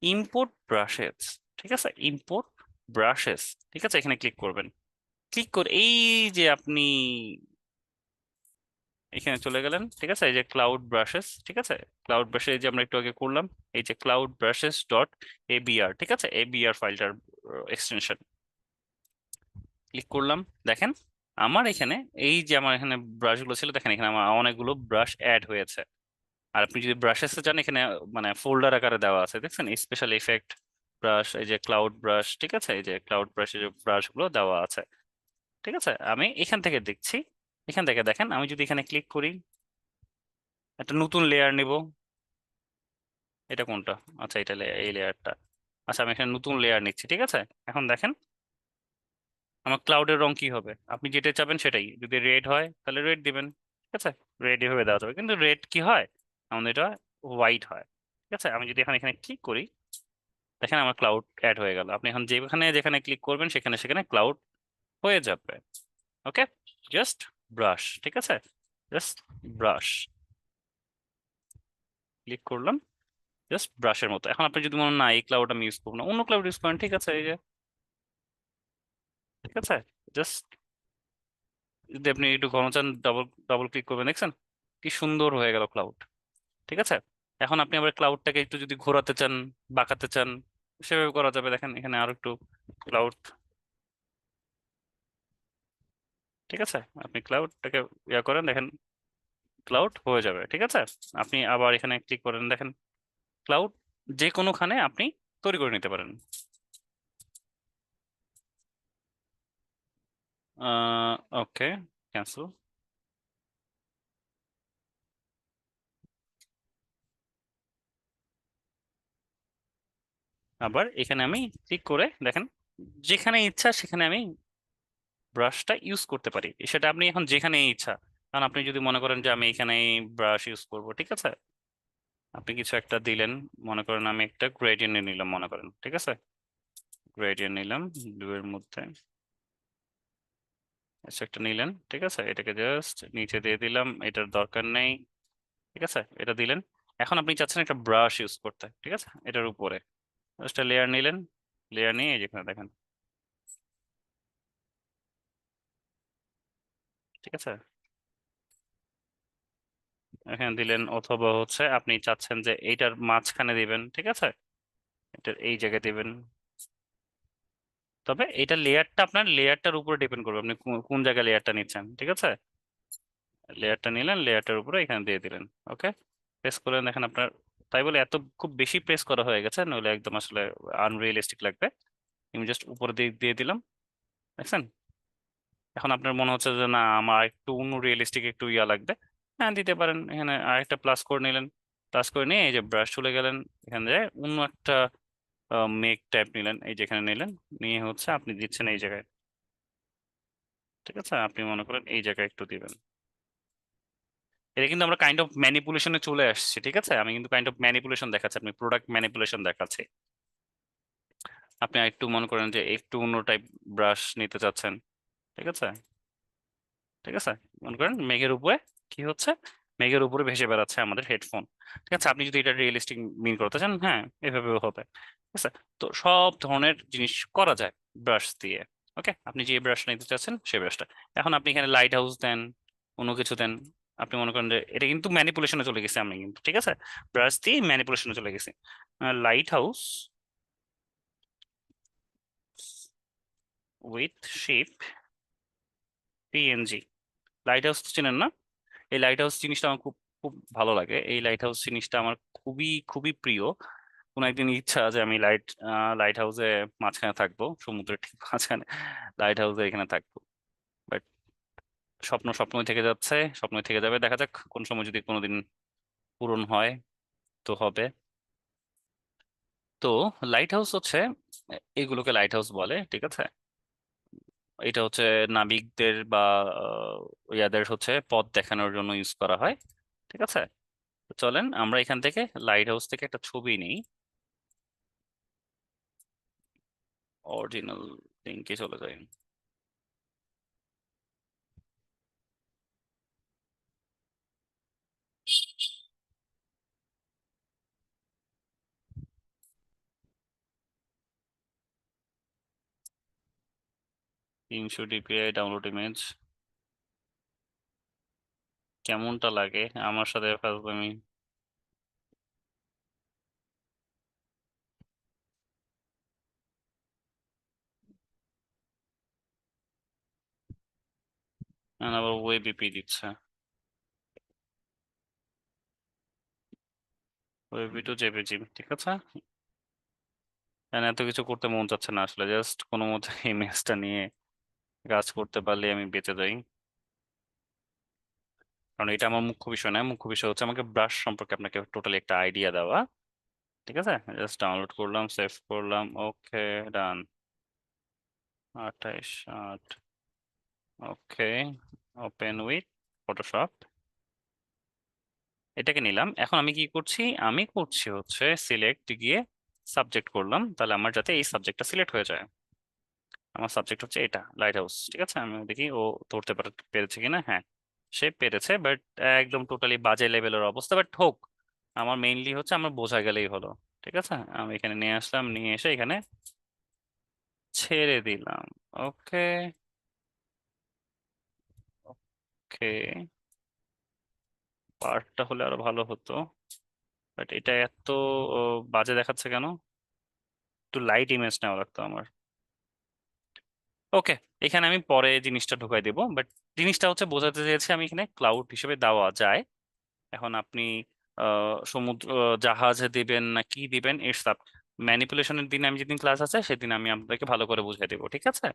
ইম্পোর্ট ব্রাশেস, ঠিক আছে, ইম্পোর্ট ব্রাশেস, ঠিক আছে, এখানে ক্লিক করবেন। ক্লিক করে এই যে আপনি এখানে চলে গেলেন, ঠিক আছে, এই যে ক্লাউড ব্রাশেস, ঠিক আছে, ক্লাউড ব্রাশে যে আমরা একটু আগে করলাম, এই যে ক্লাউড ব্রাশেস ডট এবিআর, ঠিক আছে, এবিআর ফাইলটার এক্সটেনশন, ক্লিক করলাম। দেখেন আমার এখানে এই যে আমার এখানে ব্রাশগুলো ছিল, দেখেন এখানে আমার অনেকগুলো ব্রাশ অ্যাড হয়েছে। আর আপনি যদি ব্রাশেসে যান, এখানে মানে ফোল্ডার আকারে দেওয়া আছে, দেখছেন, স্পেশাল ইফেক্ট ব্রাশ, এই যে ক্লাউড ব্রাশ, ঠিক আছে, এই যে ক্লাউড ব্রাশের যে ব্রাশ গুলো দেওয়া আছে, ঠিক আছে। আমি এখান থেকে দেখছি, এখান থেকে দেখেন আমি যদি এখানে ক্লিক করি, একটা নতুন লেয়ার নিব, এটা কোনটা, আচ্ছা এটা এই লেয়ারটা, আচ্ছা আমি এখানে নতুন লেয়ার নিচ্ছি, ঠিক আছে। এখন দেখেন আমার ক্লাউডের রং কি হবে, আপনি যেটা চাবেন সেটাই, যদি রেড হয় তাহলে রেড দিবেন, ঠিক আছে, রেড এভাবে দেওয়া যাবে, কিন্তু রেড কি হয়, আমাদের এটা হোয়াইট হয়, ঠিক আছে। আমি যদি এখন এখানে ক্লিক করি, দেখেন আমার ক্লাউড অ্যাড হয়ে গেল। আপনি এখন যেখানে যেখানে ক্লিক করবেন সেখানে সেখানে ক্লাউড হয়ে যাবে, ওকে। জাস্ট ব্রাশ, ঠিক আছে, জাস্ট ব্রাশ ক্লিক করলাম, জাস্ট ব্রাশের মতো। এখন আপনি যদি মনে হয়, না এই ক্লাউড আমি ইউজ করবো না, অন্য ক্লাউড ইউজ করেন, ঠিক আছে, এই যে, ঠিক আছে, জাস্ট যদি আপনি একটু ঘন চান, ডাবল ডাবল ক্লিক করবেন, দেখছেন কি সুন্দর হয়ে গেল ক্লাউড, ঠিক আছে। এখন আপনি আবার ক্লাউডটাকে একটু যদি ঘোরাতে চান, বাঁকাতে চান, সেভাবে করা যাবে, দেখেন এখানে আরো একটু ক্লাউড, ঠিক আছে, আপনি ক্লাউডটাকে ইয়া করেন, দেখেন ক্লাউড হয়ে যাবে, ঠিক আছে। আপনি আবার এখানে ক্লিক করেন, দেখেন ক্লাউড যে কোনোখানে আপনি তৈরি করে নিতে পারেন। ওকে, ক্যান্সেল। আবার এখানে আমি ক্লিক করে দেখেন, যেখানে ইচ্ছা সেখানে আমি ব্রাশটা ইউজ করতে পারি, সেটা আপনি এখন যেখানে ইচ্ছা। কারণ আপনি যদি মনে করেন যে আমি এখানে ব্রাশ ইউজ করব, ঠিক আছে, আপনি কিছু একটা দিলেন, মনে করেন আমি একটা গ্রেডিয়েন্ট নিলাম মনে করেন, ঠিক আছে, গ্রেডিয়েন্ট নিলাম ব্লু এর মধ্যে, কিছু একটা নিলেন, ঠিক আছে, এটাকে জাস্ট নিচে দিয়ে দিলাম, এটার দরকার নেই, ঠিক আছে, এটা দিলেন। এখন আপনি চাচ্ছেন একটা ব্রাশ ইউজ করতে, ঠিক আছে, এটার উপরে জাস্ট লেয়ার নিলেন, লেয়ার নিয়ে এই যেখানে দেখেন, ঠিক আছে, এখানে দিলেন, অথবা হচ্ছে আপনি চাচ্ছেন যে এইটার মাঝখানে দিবেন, ঠিক আছে, এটার এই জায়গায় দিবেন, তবে এটা লেয়ারটা আপনার লেয়ারটার উপরে ডিপেন্ড করবে, আপনি কোন জায়গায় লেয়ারটা নিচ্ছেন, ঠিক আছে? লেয়ারটা নিলেন, লেয়ারটার উপরে এখানে দিয়ে দিলেন। ওকে, প্রেস করলেন, দেখেন আপনার, তাই বলে এত খুব বেশি প্রেস করা হয়ে গেছে, নইলে একদম আসলে আনরিয়েলিস্টিক লাগবে। আমি জাস্ট উপরে দিয়ে দিয়ে দিলাম, দেখছেন? এখন আপনার মনে হচ্ছে যে না আমার একটু অন্য রিয়েলিস্টিক একটু ইয়া লাগবে, হ্যাঁ দিতে পারেন। এখানে আরেকটা প্লাস করে নিলেন, প্লাস করে নিয়ে এই যে ব্রাশ চলে গেলেন, এখানে যায় অন্য একটা মেক টাইপ নিলেন, এই যেখানে নিলেন, নিয়ে হচ্ছে আপনি দিচ্ছেন এই জায়গায়, ঠিক আছে? আপনি মনে করেন এই জায়গায় একটু দিবেন। এটা কিন্তু আমরা কাইন্ড অফ ম্যানিপুলেশনে চলে আসছি, ঠিক আছে? আমি কিন্তু কাইন্ড অফ ম্যানিপুলেশন দেখাচ্ছি, আপনি প্রোডাক্ট ম্যানিপুলেশন দেখাচ্ছি। আপনি একটু মনে করেন যে একটু অন্য টাইপ ব্রাশ নিতে চাচ্ছেন, ঠিক আছে? ঠিক আছে, মনে করেন মেঘের উপরে কি হচ্ছে, মেঘের উপরে ভেসে বেড়াচ্ছে আমাদের হেডফোন, ঠিক আছে? আপনি যদি এটা রিয়েলিস্টিক মিন করতে চান, হ্যাঁ এভাবেও হবে, ঠিক আছে? তো সব ধরনের জিনিস করা যায় ব্রাশ দিয়ে। ওকে, আপনি যে ব্রাশ নিতে চাচ্ছেন সেই ব্রাশটা, এখন আপনি এখানে লাইট হাউস দেন, অন্য কিছু দেন। আপনি মনে করেন যে এটা কিন্তু ম্যানিপুলেশনে চলে গেছে, আমি কিন্তু, ঠিক আছে, ব্রাশ দিয়ে ম্যানিপুলেশনে চলে গেছি। Lighthouse with ship PNG, lighthouse চিনেন না? এই লাইট হাউস জিনিসটা আমার খুব খুব ভালো লাগে, এই লাইট হাউস জিনিসটা আমার খুবই খুবই প্রিয়। কোনো একদিন ইচ্ছা যে আমি লাইট হাউসে মাঝখানে থাকবো, সমুদ্রের ঠিক মাঝখানে লাইট হাউসে এখানে থাকবো। বাট স্বপ্ন স্বপ্নই থেকে যাচ্ছে, স্বপ্নই থেকে যাবে, দেখা যাক কোন সময় যদি কোনোদিন পূরণ হয়, তো হবে। তো লাইট হাউস হচ্ছে, এগুলোকে লাইট হাউস বলে, ঠিক আছে? এটা হচ্ছে নাবিকদের বা ইয়াদের হচ্ছে পথ দেখানোর জন্য ইউজ করা হয়, ঠিক আছে? তো চলেন আমরা এখান থেকে লাইট হাউস থেকে একটা ছবি নিই, অরিজিনাল লিঙ্কে চলে যাই। তিনশো ডিপিআই ডাউনলোড ইমেজ, কেমনটা লাগে আমার সাথে ফাজলামি? আবার ওয়েবিপি দিচ্ছে, ওয়েবি টু জেপিজি, ঠিক আছে? এত কিছু করতে মন চাচ্ছে না আসলে, জাস্ট কোনো মতে ইমেজটা নিয়ে কাজ করতে পারলে আমি বেঁচে যাই। কারণ এটা আমার মুখ্য বিষয় না, মুখ্য বিষয় হচ্ছে আমাকে ব্রাশ সম্পর্কে আপনাকে টোটালি একটা আইডিয়া দেওয়া, ঠিক আছে? জাস্ট ডাউনলোড করলাম, সেভ করলাম, ওকে, ডান। 28/8, ওকে, ওপেন উইথ ফটোশপ, এটাকে নিলাম। এখন আমি কি করছি, আমি করছি হচ্ছে সিলেক্ট গিয়ে সাবজেক্ট করলাম, তাহলে আমার যাতে এই সাবজেক্টটা সিলেক্ট হয়ে যায়। আমার সাবজেক্ট হচ্ছে এটা লাইট হাউস, ঠিক আছে? আমি দেখি ও ধরতে পেরেছে কিনা, হ্যাঁ সে পেরেছে, বাট একদম টোটালি বাজে লেভেলের অবস্থা, বাট হোক, আমার মেইনলি হচ্ছে আমার বোঝা গেলেই হলো, ঠিক আছে? আমি এখানে নিয়ে আসলাম, নিয়ে এসে এখানে ছেড়ে দিলাম। ওকে, ওকে, পার্টটা হলে আরো ভালো হতো, বাট এটা এত বাজে দেখাচ্ছে কেন? একটু লাইট ইমেজ নেওয়া লাগতো আমার। ওকে, এখানে আমি পরে জিনিসটা ঢুকাই দেবো, বাট জিনিসটা হচ্ছে বোঝাতে চেয়েছি আমি এখানে ক্লাউড হিসেবে দেওয়া যায়। এখন আপনি সমুদ্র জাহাজে দিবেন না কি দিবেন এর সাব ম্যানিপুলেশনের দিন আমি যেদিন ক্লাস আছে সেদিন আমি আপনাদেরকে ভালো করে বুঝিয়ে দেবো, ঠিক আছে?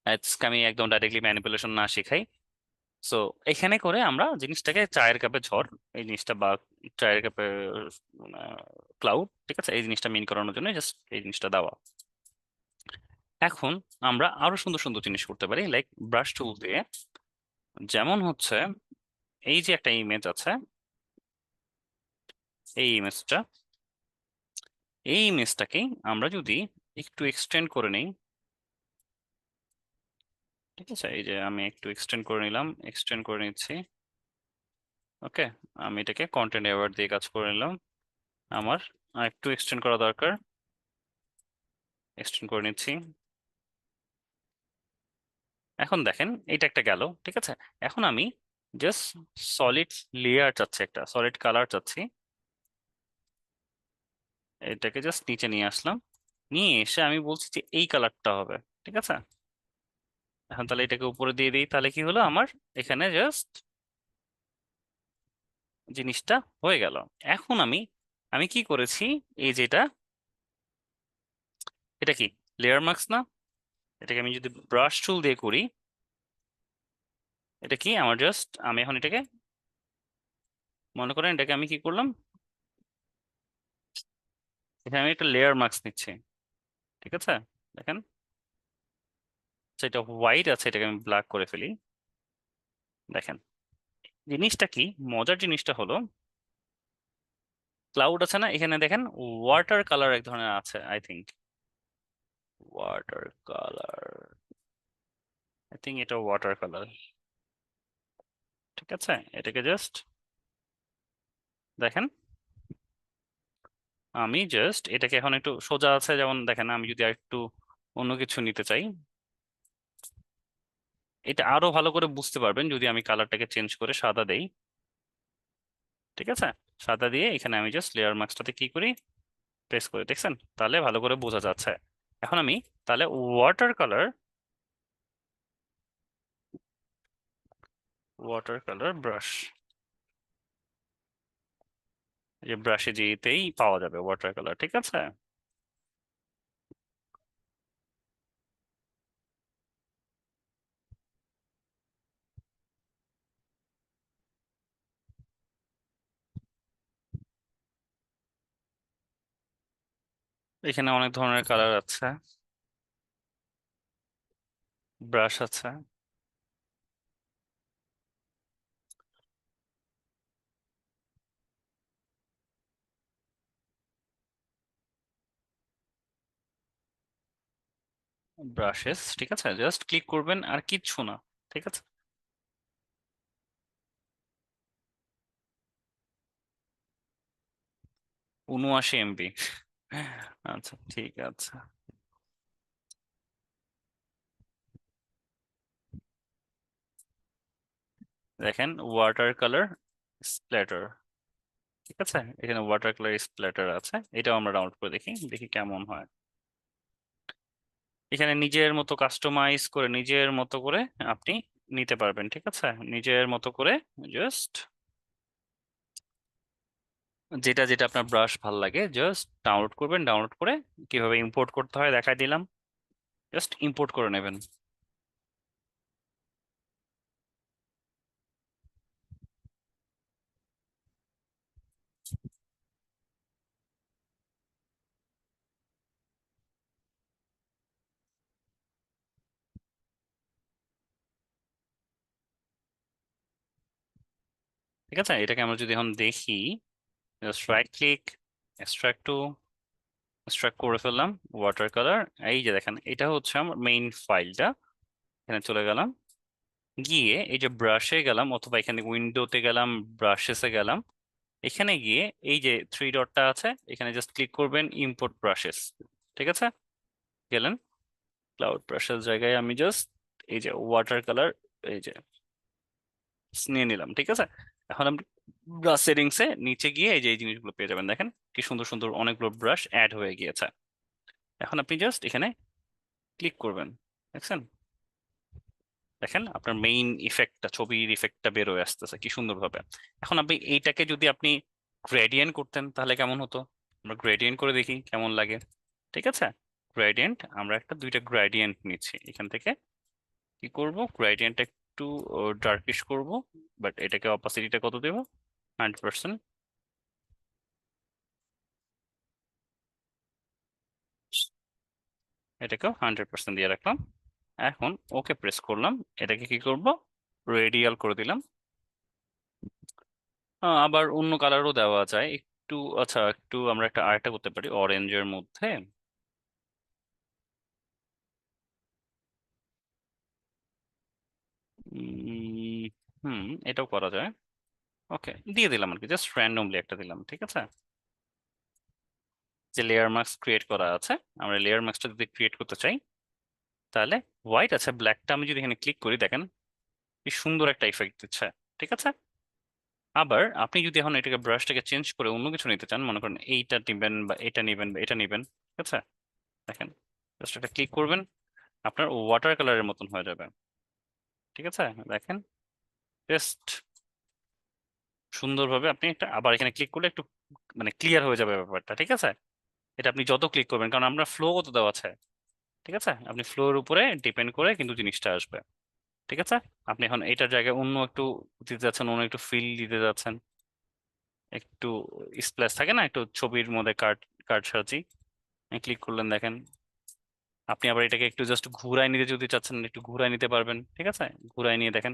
আজকে আমি একদম ডাইরেক্টলি ম্যানিপুলেশন না শিখাই। সো এখানে করে আমরা জিনিসটাকে চায়ের কাপে ঝড়, এই জিনিসটা বা চায়ের কাপে ক্লাউড, ঠিক আছে? এই জিনিসটা মিন করানোর জন্য জাস্ট এই জিনিসটা দেওয়া। এখন আমরা আরো সুন্দর সুন্দর জিনিস করতে পারি, লাইক ব্রাশ টুল দিয়ে। যেমন হচ্ছে এই যে একটা ইমেজ আছে, এই ইমেজটা, এই ইমেজটাকে আমরা যদি একটু এক্সটেন্ড করে নিই, ঠিক আছে? এই যে আমি একটু এক্সটেন্ড করে নিলাম, এক্সটেন্ড করে নিচ্ছি। ওকে, আমি এটাকে কন্টেন্ট অ্যাওয়ার্ড দিয়ে কাজ করে নিলাম, আমার আর একটু এক্সটেন্ড করা দরকার, এক্সটেন্ড করে নিচ্ছি। এখন দেখেন এটা একটা গেল, ঠিক আছে? এখন আমি জাস্ট সলিড লেয়ার চাচ্ছি, একটা সলিড কালার চাচ্ছি, এটাকে জাস্ট নিচে নিয়ে আসলাম, নিয়ে এসে আমি বলছি যে এই কালারটা হবে, ঠিক আছে। এখন তাহলে এটাকে উপরে দিয়ে দিই, তাহলে কি হলো আমার এখানে জাস্ট জিনিসটা হয়ে গেল। এখন আমি আমি কি করেছি, এই যেটা, এটা কি লেয়ার মার্কস না? এটাকে আমি যদি ব্রাশ টুল দিয়ে করি, এটা কি আমার জাস্ট, আমি এখন এটাকে মনে করেন এটাকে আমি কি করলাম, এখানে আমি একটা লেয়ার মার্কস নিচ্ছি, ঠিক আছে। দেখেন, সেটা হোয়াইট আছে, এটাকে আমি ব্ল্যাক করে ফেলি। দেখেন জিনিসটা কি, মজার জিনিসটা হলো ক্লাউড আছে না এখানে, দেখেন ওয়াটার কালার এক ধরনের আছে, I think water colour, I think এটা ওয়াটার কালার, ঠিক আছে। এটাকে জাস্ট দেখেন, আমি জাস্ট এটাকে এখন একটু সোজা আছে, যেমন দেখেন আমি যদি একটু অন্য কিছু নিতে চাই, এটা আরো ভালো করে বুঝতে পারবেন যদি আমি কালারটাকে চেঞ্জ করে সাদা দেই, ঠিক আছে। সাদা দিয়ে এখানে আমি জাস্ট লেয়ার মার্কসটাতে কি করি, প্রেস করে, দেখছেন, তাহলে ভালো করে বোঝা যাচ্ছে। এখন আমি তাহলে ওয়াটার কালার ব্রাশ, এই যে ব্রাশে যেতেই পাওয়া যাবে ওয়াটার কালার, ঠিক আছে। এখানে অনেক ধরনের কালার আছে, ব্রাশ আছে। ব্রাশেস, ঠিক আছে, জাস্ট ক্লিক করবেন আর কিচ্ছু না, ঠিক আছে। 79 MB, আচ্ছা ঠিক আছে। দেখেন ওয়াটার কালার স্প্ল্যাটার, ঠিক আছে, এখানে ওয়াটার কালার স্প্ল্যাটার আছে, এটাও আমরা ডাউনলোড করে দেখি, দেখি কেমন হয়। এখানে নিজের মতো কাস্টমাইজ করে নিজের মতো করে আপনি নিতে পারবেন, ঠিক আছে, নিজের মতো করে জাস্ট যেটা যেটা আপনার ব্রাশ ভাল লাগে জাস্ট ডাউনলোড করবেন, ডাউনলোড করে কিভাবে ইম্পোর্ট করতে হয় দেখাই দিলাম, জাস্ট ইম্পোর্ট করে নেবেন। ঠিক আছে, এটাকে আমরা যদি এখন দেখি, just right click, extract two, extract করে ফেললাম ওয়াটার কালার। এই যে দেখেন এটা হচ্ছে আমার মেইন ফাইলটা, এখানে চলে গেলাম, গিয়ে এই যে ব্রাশে গেলাম অথবা এখানে উইন্ডোতে গেলাম, ব্রাশেসে গেলাম, এখানে গিয়ে এই যে থ্রি ডটটা আছে এখানে জাস্ট ক্লিক করবেন, ইম্পোর্ট ব্রাশেস, ঠিক আছে। গেলেন ক্লাউড ব্রাশের জায়গায় আমি জাস্ট এই যে ওয়াটার কালার এই যে নিয়ে নিলাম, ঠিক আছে। এখন আপনি ব্রাশ সেটিংসে নিচে গিয়ে এই যে এই জিনিসগুলো পেয়ে যাবেন, দেখেন কি সুন্দর সুন্দর অনেকগুলো ব্রাশ অ্যাড হয়ে গিয়েছে। এখন আপনি জাস্ট এখানে ক্লিক করবেন, দেখছেন, দেখেন আপনার মেইন ইফেক্টটা, ছবির ইফেক্টটা বের হয়ে আসতেছে কি সুন্দরভাবে। এখন আপনি এইটাকে যদি আপনি গ্রেডিয়েন্ট করতেন তাহলে কেমন হতো, আমরা গ্রেডিয়েন্ট করে দেখি কেমন লাগে, ঠিক আছে। গ্রেডিয়েন্ট, আমরা একটা দুইটা গ্রেডিয়েন্ট নিচ্ছি এখান থেকে, কি করব, গ্রেডিয়েন্টটা একটু ডার্কিশ করব, বাট এটাকে অপাসিটিটা কত দেব, 100%, এটাকেও 100% দিয়ে রাখলাম। এখন ওকে প্রেস করলাম, এটাকে কি করব, রেডিয়াল করে দিলাম। আবার অন্য কালারও দেওয়া যায় একটু, আচ্ছা একটু আমরা একটা আরেকটা করতে পারি অরেঞ্জের মধ্যে, উম, হুম, এটাও করা যায়। ওকে দিয়ে দিলাম আর কি, জাস্ট র্যান্ডমলি একটা দিলাম, ঠিক আছে। যে লেয়ার মার্কস ক্রিয়েট করা আছে, আমরা লেয়ার মার্কসটা যদি ক্রিয়েট করতে চাই তাহলে হোয়াইট আছে, ব্ল্যাকটা আমি যদি এখানে ক্লিক করি দেখেন কি সুন্দর একটা ইফেক্ট দিচ্ছে, ঠিক আছে। আবার আপনি যদি এখন এটাকে ব্রাশটাকে চেঞ্জ করে অন্য কিছু নিতে চান, মনে করেন এইটা নিবেন বা এটা নিবেন বা এটা নিবেন, ঠিক আছে, দেখেন, জাস্ট একটা ক্লিক করবেন, আপনার ওয়াটার কালারের মতন হয়ে যাবে। ঠিক আছে, দেখেন, জাস্ট সুন্দরভাবে আপনি একটা আবার এখানে ক্লিক করলে একটু মানে ক্লিয়ার হয়ে যাবে ব্যাপারটা। ঠিক আছে, এটা আপনি যত ক্লিক করবেন, কারণ আমরা ফ্লো কত দেওয়া আছে। ঠিক আছে, আপনি ফ্লোর উপরে ডিপেন্ড করে কিন্তু জিনিসটা আসবে। ঠিক আছে, আপনি এখন এটার জায়গায় অন্য একটু দিতে যাচ্ছেন, অন্য একটু ফিল দিতে যাচ্ছেন, একটু স্প্ল্যাশ থাকে না একটু ছবির মধ্যে, কার্ড কার্ড সাজি ক্লিক করলেন, দেখেন। আপনি আবার এটাকে একটু জাস্ট ঘুরাই নিতে যদি চাচ্ছেন, একটু ঘুরাই নিতে পারবেন। ঠিক আছে, ঘুরাই নিয়ে দেখেন,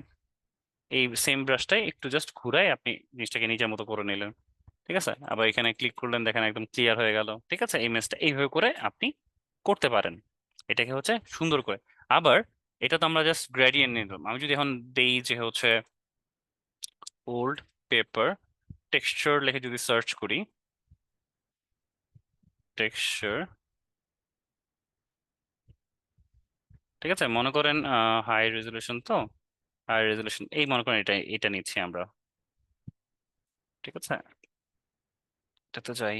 এই সেম ব্রাশটাই একটু জাস্ট ঘুরাই আপনি জিনিসটাকে নিজের মতো করে নিলেন। ঠিক আছে, আবার এখানে ক্লিক করলেন, দেখেন একদম ক্লিয়ার হয়ে গেল। ঠিক আছে, ইমেজটা এইভাবে করে আপনি করতে পারেন, এটাকে হচ্ছে সুন্দর করে। আবার এটা তো আমরা জাস্ট গ্রেডিয়েন্ট নিলাম, আমি যদি এখন দেই যে হচ্ছে ওল্ড পেপার টেক্সচার লিখে যদি সার্চ করি, টেক্সচার, ঠিক আছে, মনে করেন হাই রেজলিউশন, তো হাই রেজলিউশন এই মনে করেন এটা এটা নিচ্ছি আমরা। ঠিক আছে, এটাতে যাই,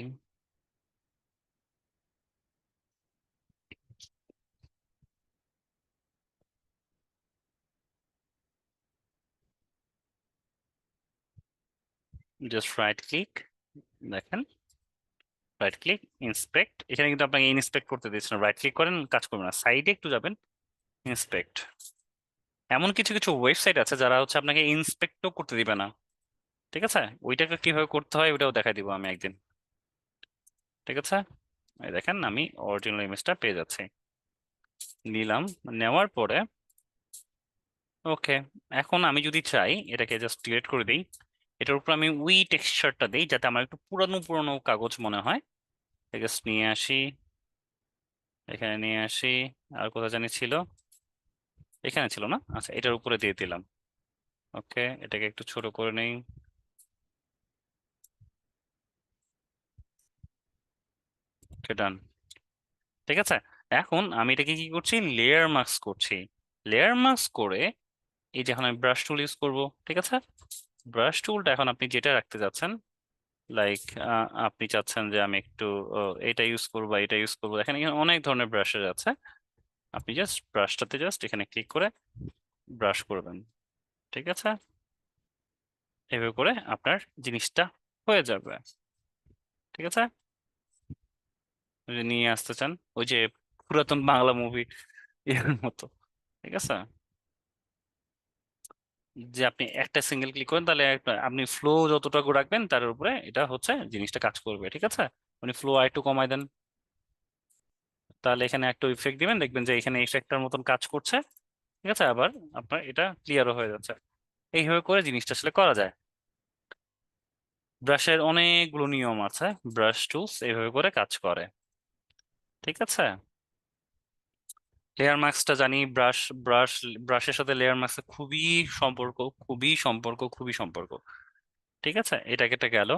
জাস্ট রাইট ক্লিক, দেখেন, রাইট ক্লিক ইন্সপেক্ট, এখানে কিন্তু আপনাকে ইন্সপেক্ট করতে দিচ্ছে না, রাইট ক্লিক করেন কাজ করবে না, সাইডে একটু যাবেন, ইন্সপেক্ট। এমন কিছু কিছু ওয়েবসাইট আছে যারা হচ্ছে আপনাকে ইন্সপেক্টও করতে দিবে না। ঠিক আছে, ওইটাকে কিভাবে করতে হয় ওটাও দেখাই দিব আমি একদিন। ঠিক আছে, এই দেখেন আমি অরিজিনাল ইমেজটা পেয়ে যাচ্ছি, নিলাম, নেওয়ার পরে ওকে। এখন আমি যদি চাই এটাকে জাস্ট ডিলিট করে দিই, এটার উপর আমি উই টেক্সচারটা দিই যাতে আমার একটু পুরানো পুরানো কাগজ মনে হয়। জাস্ট নিয়ে আসি, এখানে নিয়ে আসি, আর কোথায় জানি ছিল, এখানে ছিল না, আচ্ছা এটার উপরে দিয়ে দিলাম। ওকে, এটাকে একটু ছোট করে নেই, ওকে ডান। ঠিক আছে, এখন আমি এটাকে কি করছি, লেয়ার মাস্ক করছি। লেয়ার মাস্ক করে এই যে এখন আমি ব্রাশ টুল ইউজ করব। ঠিক আছে, ব্রাশ টুলটা এখন আপনি যেটা রাখতে যাচ্ছেন, লাইক আপনি চাচ্ছেন যে আমি একটু এটা ইউজ করবো বা এটা ইউজ করবো, দেখেন এখানে অনেক ধরনের ব্রাশের আছে। আপনি জাস্ট ব্রাশটাতে জাস্ট এখানে ক্লিক করে ব্রাশ করবেন। ঠিক আছে, এভাবে করে আপনার জিনিসটা হয়ে যাবে। ঠিক আছে, যদি নিয়ে আসতে চান ওই যে পুরাতন বাংলা মুভি এর মতো। ঠিক আছে, যে আপনি একটা সিঙ্গেল ক্লিক করেন তাহলে আপনি ফ্লো যতটুকু রাখবেন তার উপরে এটা হচ্ছে জিনিসটা কাজ করবে। ঠিক আছে, আপনি ফ্লো আর একটু কমাই দেন, তাহলে এখানে একটা ইফেক্ট দিবেন, দেখবেন যে এখানে ইফেক্টটার মতন কাজ করছে। ঠিক আছে, আবার আপনার এটা ক্লিয়ারও হয়ে যাচ্ছে। এইভাবে করে জিনিসটা আসলে করা যায়। ব্রাশের অনেকগুলো নিয়ম আছে, ব্রাশ টুলস এইভাবে করে কাজ করে। ঠিক আছে, লেয়ার মাস্কটা জানি, ব্রাশ ব্রাশ ব্রাশের সাথে লেয়ার মাস্কের খুবই সম্পর্ক, খুবই সম্পর্ক, খুবই সম্পর্ক। ঠিক আছে, এটাকে এটা গেল।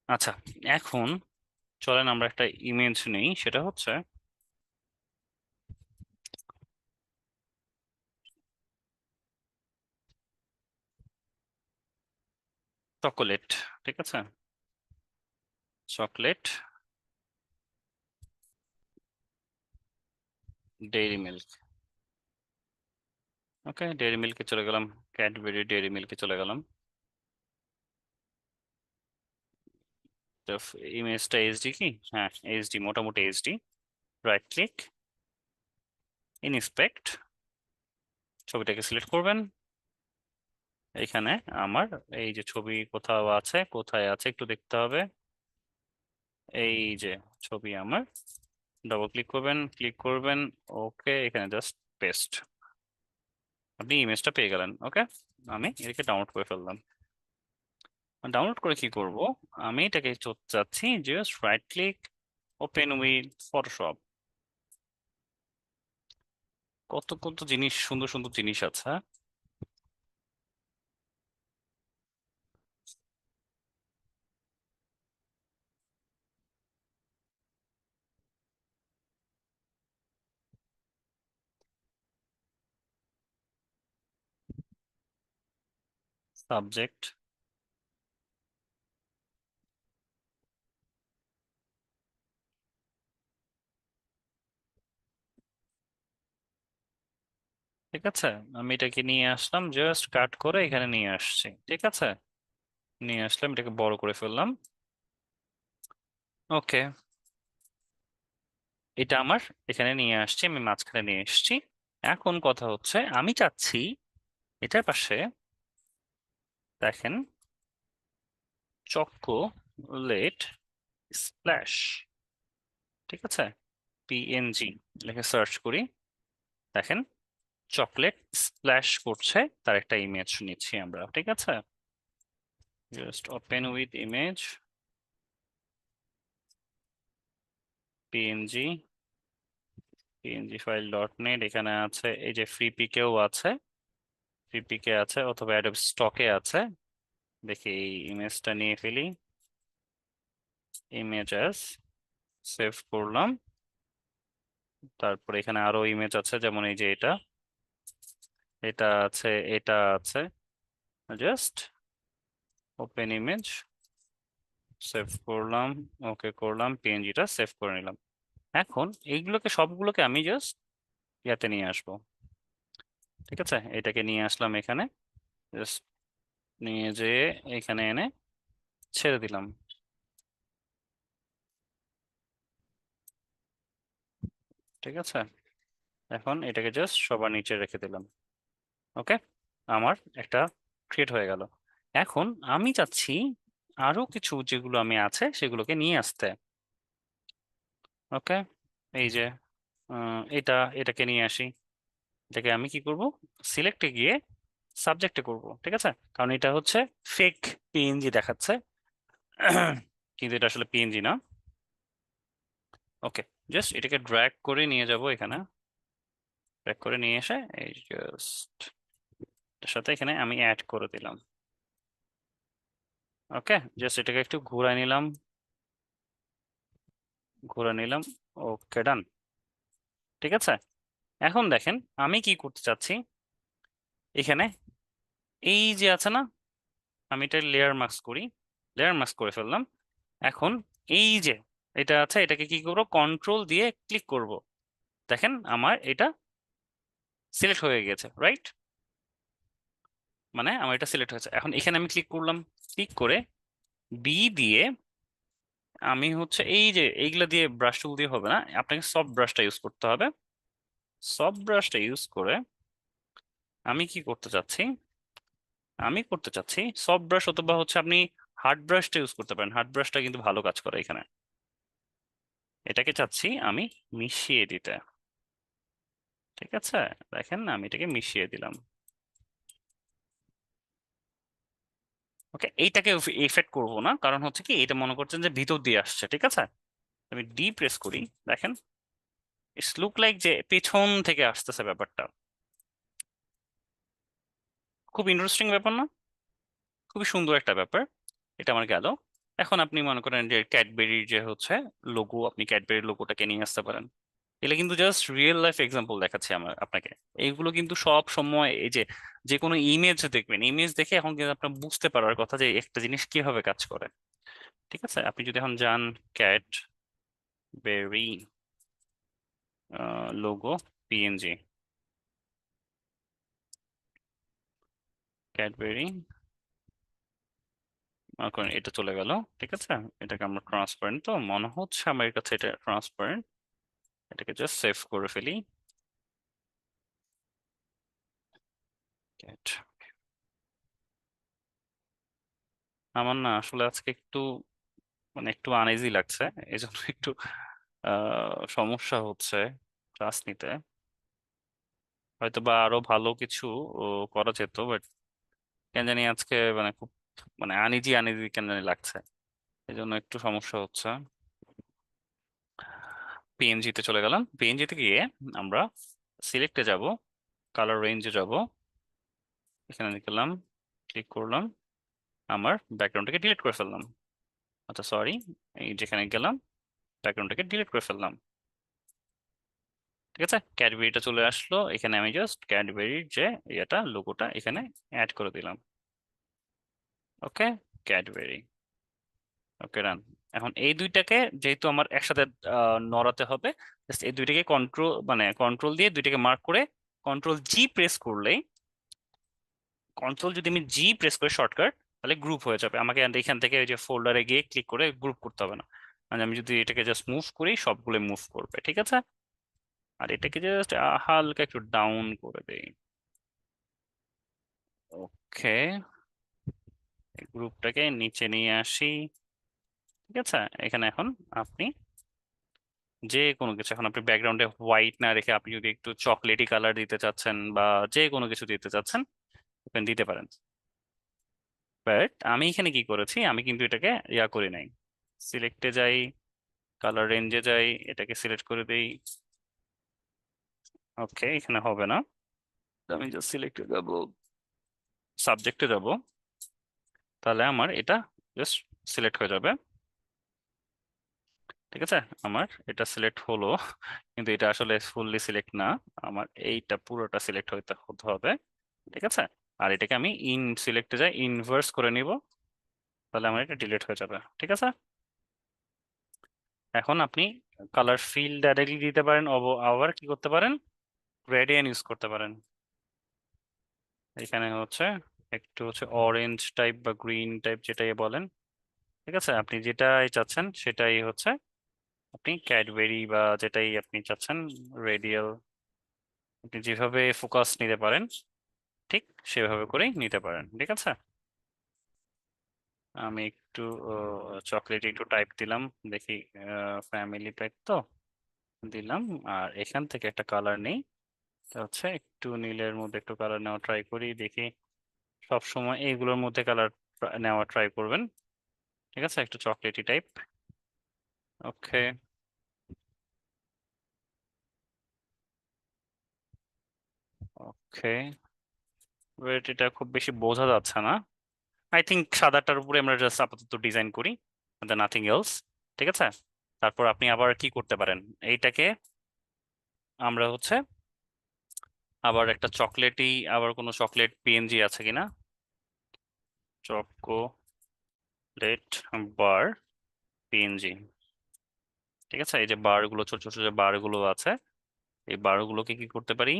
আচ্ছা, এখন চলেন আমরা একটা ইমেজ নেই, সেটা হচ্ছে চকোলেট। ঠিক আছে, চকলেট, ডেইরি মিল্ক। ওকে, ডেইরি মিল্কে চলে গেলাম, ক্যাডবেরি ডেইরি মিল্কে চলে গেলাম। তো ইমেজটা এইচডি কি, হ্যাঁ এইচডি, মোটামুটি এইচডি। রাইট ক্লিক, ইনস্পেক্ট, ছবিটাকে সিলেক্ট করবেন। এখানে আমার এই যে ছবি কোথাও আছে, কোথায় আছে একটু দেখতে হবে, এই যে ছবি আমার, ডাবল ক্লিক করবেন, ক্লিক করবেন, ওকে, এখানে জাস্ট পেস্ট, আপনি ইমেজটা পেয়ে গেলেন। ওকে, আমি এটাকে ডাউনলোড করে ফেললাম। ডাউনলোড করে কি করব, আমি এটাকে চাচ্ছি just right click, open with Photoshop. কত কত জিনিস, সুন্দর সুন্দর জিনিস আছে। সাবজেক্ট, ঠিক আছে, আমি এটাকে নিয়ে আসলাম, জাস্ট কাট করে এখানে নিয়ে আসছি। ঠিক আছে, নিয়ে আসলাম, এটাকে বড় করে ফেললাম। ওকে, এটা আমার এখানে নিয়ে আসছি, আমি মাঝখানে নিয়ে এসেছি। এখন কথা হচ্ছে আমি চাচ্ছি এটার পাশে দেখেন চকোলেট স্প্ল্যাশ। ঠিক আছে, পিএনজি লিখে সার্চ করি, দেখেন চকলেট স্প্ল্যাশ করছে, তার একটা ইমেজ নিচ্ছি আমরা। ঠিক আছে, just open with image, PNG, PNG file dot net, এখানে আছে, এই যে ফ্রি পিকেও আছে, ফ্রি পিকে আছে অথবা অ্যাডোব স্টকে আছে। দেখি এই ইমেজটা নিয়ে ফেলি, ইমেজ অ্যাজ, সেভ করলাম। তারপরে এখানে আরো ইমেজ আছে, যেমন এই যে এটা, এটা আছে, এটা আছে, জাস্ট ওপেন ইমেজ, সেভ করলাম, ওকে করলাম, পিএনজিটা সেভ করে নিলাম। এখন এইগুলোকে সবগুলোকে আমি জাস্ট ইয়াতে নিয়ে আসবো। ঠিক আছে, এটাকে নিয়ে আসলাম এখানে, জাস্ট নিয়ে যেয়ে এখানে এনে ছেড়ে দিলাম। ঠিক আছে, এখন এটাকে জাস্ট সবার নিচে রেখে দিলাম। ওকে, আমার একটা ক্রিয়েট হয়ে গেল। এখন আমি চাচ্ছি আরো কিছু যেগুলো আমি আছে সেগুলোকে নিয়ে আসতে। ওকে, এই যে এটাকে নিয়ে আসি। এটাকে আমি কি করব, সিলেক্টে গিয়ে সাবজেক্টে করব। ঠিক আছে, কারণ এটা হচ্ছে ফেক পিএনজি দেখাচ্ছে, কিন্তু এটা আসলে পিএনজি না। ওকে, জাস্ট এটাকে ড্র্যাগ করে নিয়ে যাব এখানে, ড্র্যাগ করে নিয়ে এসে এই জাস্ট এর সাথে এখানে আমি অ্যাড করে দিলাম। ওকে, জাস্ট এটাকে একটু ঘুরাই নিলাম, ঘুরে নিলাম। ওকে, ডান। ঠিক আছে, এখন দেখেন আমি কি করতে চাচ্ছি এখানে, এই যে আছে না, আমি এটা লেয়ার মাস্ক করি, লেয়ার মাস্ক করে ফেললাম। এখন এই যে এটা আছে, এটাকে কি করবো, কন্ট্রোল দিয়ে ক্লিক করব। দেখেন আমার এটা সিলেক্ট হয়ে গেছে, রাইট? মানে আমার এটা সিলেক্ট হয়েছে। এখন এখানে আমি ক্লিক করলাম, ক্লিক করে বি দিয়ে আমি হচ্ছে এই যে এইগুলা দিয়ে, ব্রাশ টুল দিয়ে হবে না, আপনাকে সফট ব্রাশটা ইউজ করতে হবে। সফট ব্রাশটা ইউজ করে আমি কি করতে চাচ্ছি, আমি করতে চাচ্ছি সফট ব্রাশ, অথবা হচ্ছে আপনি হার্ড ব্রাশটা ইউজ করতে পারেন, হার্ড ব্রাশটা কিন্তু ভালো কাজ করে এখানে। এটাকে চাচ্ছি আমি মিশিয়ে দিতে। ঠিক আছে, দেখেন আমি এটাকে মিশিয়ে দিলাম। ওকে, এইটাকে এফেক্ট করব না, কারণ হচ্ছে কি এটা মনে করছেন যে ভিতর দিয়ে আসছে। ঠিক আছে, আমি ডি প্রেস করি, দেখেন ইটস লুক লাইক যে পেছন থেকে আসতেছে ব্যাপারটা। খুব ইন্টারেস্টিং ব্যাপার না? খুবই সুন্দর একটা ব্যাপার। এটা আমার গেল। এখন আপনি মনে করেন যে ক্যাডবেরির যে হচ্ছে লোগো, আপনি ক্যাডবেরির লোগোটাকে নিয়ে আসতে পারেন। এটা কিন্তু জাস্ট রিয়েল লাইফ এক্সাম্পল দেখাচ্ছি আমার আপনাকে। এইগুলো কিন্তু সব সময় এই যে যে কোনো ইমেজ দেখবেন, ইমেজ দেখে এখন কিন্তু আপনার বুঝতে পারার কথা যে একটা জিনিস কিভাবে কাজ করে। ঠিক আছে, আপনি যদি এখন যান ক্যাডবেরি লোগো পিএনজি, ক্যাডবেরি, মনে করেন এটা চলে গেল। ঠিক আছে, এটাকে আমরা ট্রান্সপারেন্ট, তো মনে হচ্ছে আমার কাছে এটা ট্রান্সপারেন্ট। এটাকে জাস্ট সেভ করে ফেলি। Cat। আমার না আসলে আজকে একটু মানে একটু আনইজি লাগছে, এই জন্য একটু সমস্যা হচ্ছে ক্লাস নিতে। হয়তো বা আরো ভালো কিছু করা যেত, বাট কেন জানি আজকে মানে খুব মানে আনইজি আনইজি কেন জানি লাগছে, এই জন্য একটু সমস্যা হচ্ছে। পিএনজি তে চলে গেলাম, পিএনজি তে গিয়ে আমরা সিলেক্টে যাব, কালার রেঞ্জে যাব, এখানে গেলাম, ক্লিক করলাম, আমার ব্যাকগ্রাউন্ডটাকে ডিলিট করে ফেললাম। আচ্ছা সরি, এই যেখানে গেলাম ব্যাকগ্রাউন্ডটাকে ডিলিট করে ফেললাম। ঠিক আছে, ক্যাডবেরিটা চলে আসলো এখানে, আমি জাস্ট ক্যাডবেরির যে ইয়েটা লোগোটা এখানে অ্যাড করে দিলাম। ওকে, ক্যাডবেরি। ওকে, রান। এখন এই দুইটাকে যেহেতু আমার একসাথে নড়াতে হবে, জাস্ট এই দুইটাকে কন্ট্রোল দিয়ে দুইটাকে মার্ক করে কন্ট্রোল প্রেস করলেই যদি আমি জি প্রেস করি শর্টকাট, তাহলে গ্রুপ হয়ে যাবে। আমাকে এখান থেকে ওই যে ফোল্ডারে গিয়ে ক্লিক করে গ্রুপ করতে হবে না। মানে আমি যদি এটাকে জাস্ট মুভ করি সবগুলো মুভ করবে, ঠিক আছে। আর এটাকে জাস্ট হালকা একটু ডাউন করে দেই। ওকে, গ্রুপটাকে নিচে নিয়ে আসি, ঠিক আছে। এখানে এখন আপনি যে কোনো কিছু, এখন আপনি ব্যাকগ্রাউন্ডে হোয়াইট না রেখে আপনি যদি একটু চকলেটি কালার দিতে চাচ্ছেন বা যে কোনো কিছু দিতে চাচ্ছেন আপনি দিতে পারেন। বাট আমি এখানে কি করেছি, আমি কিন্তু এটাকে ইয়া করি নাই। সিলেক্টে যাই, কালার রেঞ্জে যাই, এটাকে সিলেক্ট করে দেই। ওকে, এখানে হবে না। আমি জাস্ট সিলেক্টে যাব, সাবজেক্টে যাব, তাহলে আমার এটা জাস্ট সিলেক্ট হয়ে যাবে, ঠিক আছে। আমার এটা সিলেক্ট হলো, কিন্তু এটা আসলে ফুললি সিলেক্ট না। আমার এইটা পুরোটা সিলেক্ট হতে হতে হবে, ঠিক আছে। আর এটাকে আমি সিলেক্টে যাই, ইনভার্স করে নিব, তাহলে আমার এটা ডিলিট হয়ে যাবে, ঠিক আছে। এখন আপনি কালার ফিল ডাইরেক্টলি দিতে পারেন, আবার কি করতে পারেন, গ্রেডিয়েন্ট ইউজ করতে পারেন। এখানে হচ্ছে একটু হচ্ছে অরেঞ্জ টাইপ বা গ্রিন টাইপ যেটাই বলেন, ঠিক আছে। আপনি যেটাই চাচ্ছেন সেটাই হচ্ছে, আপনি ক্যাডবেরি বা যেটাই আপনি চাচ্ছেন, রেডিয়াল, আপনি যেভাবে ফোকাস নিতে পারেন ঠিক সেভাবে করেই নিতে পারেন, ঠিক আছে। আমি একটু চকলেট একটু টাইপ দিলাম, দেখি ফ্যামিলি প্যাক তো দিলাম। আর এখান থেকে একটা কালার নেই, তা হচ্ছে একটু নীলের মধ্যে একটু কালার নেওয়া ট্রাই করি, দেখি। সব সময় এইগুলোর মধ্যে কালার নেওয়া ট্রাই করবেন, ঠিক আছে, একটু চকলেটি টাইপ। ওকে, ওকে, এটা খুব বেশি বোঝা যাচ্ছে না। আই থিঙ্ক সাদাটার উপরে আমরা জাস্ট আপাতত ডিজাইন করি, নাথিং এলস, ঠিক আছে। তারপর আপনি আবার কি করতে পারেন, এইটাকে আমরা হচ্ছে আবার একটা চকলেটই, আবার কোনো চকলেট পিএনজি আছে কিনা, চকোলেট বার পিএনজি, ঠিক আছে। এই যে বার গুলো, ছোট ছোট যে বার গুলো আছে, এই বার গুলোকে কি করতে পারি,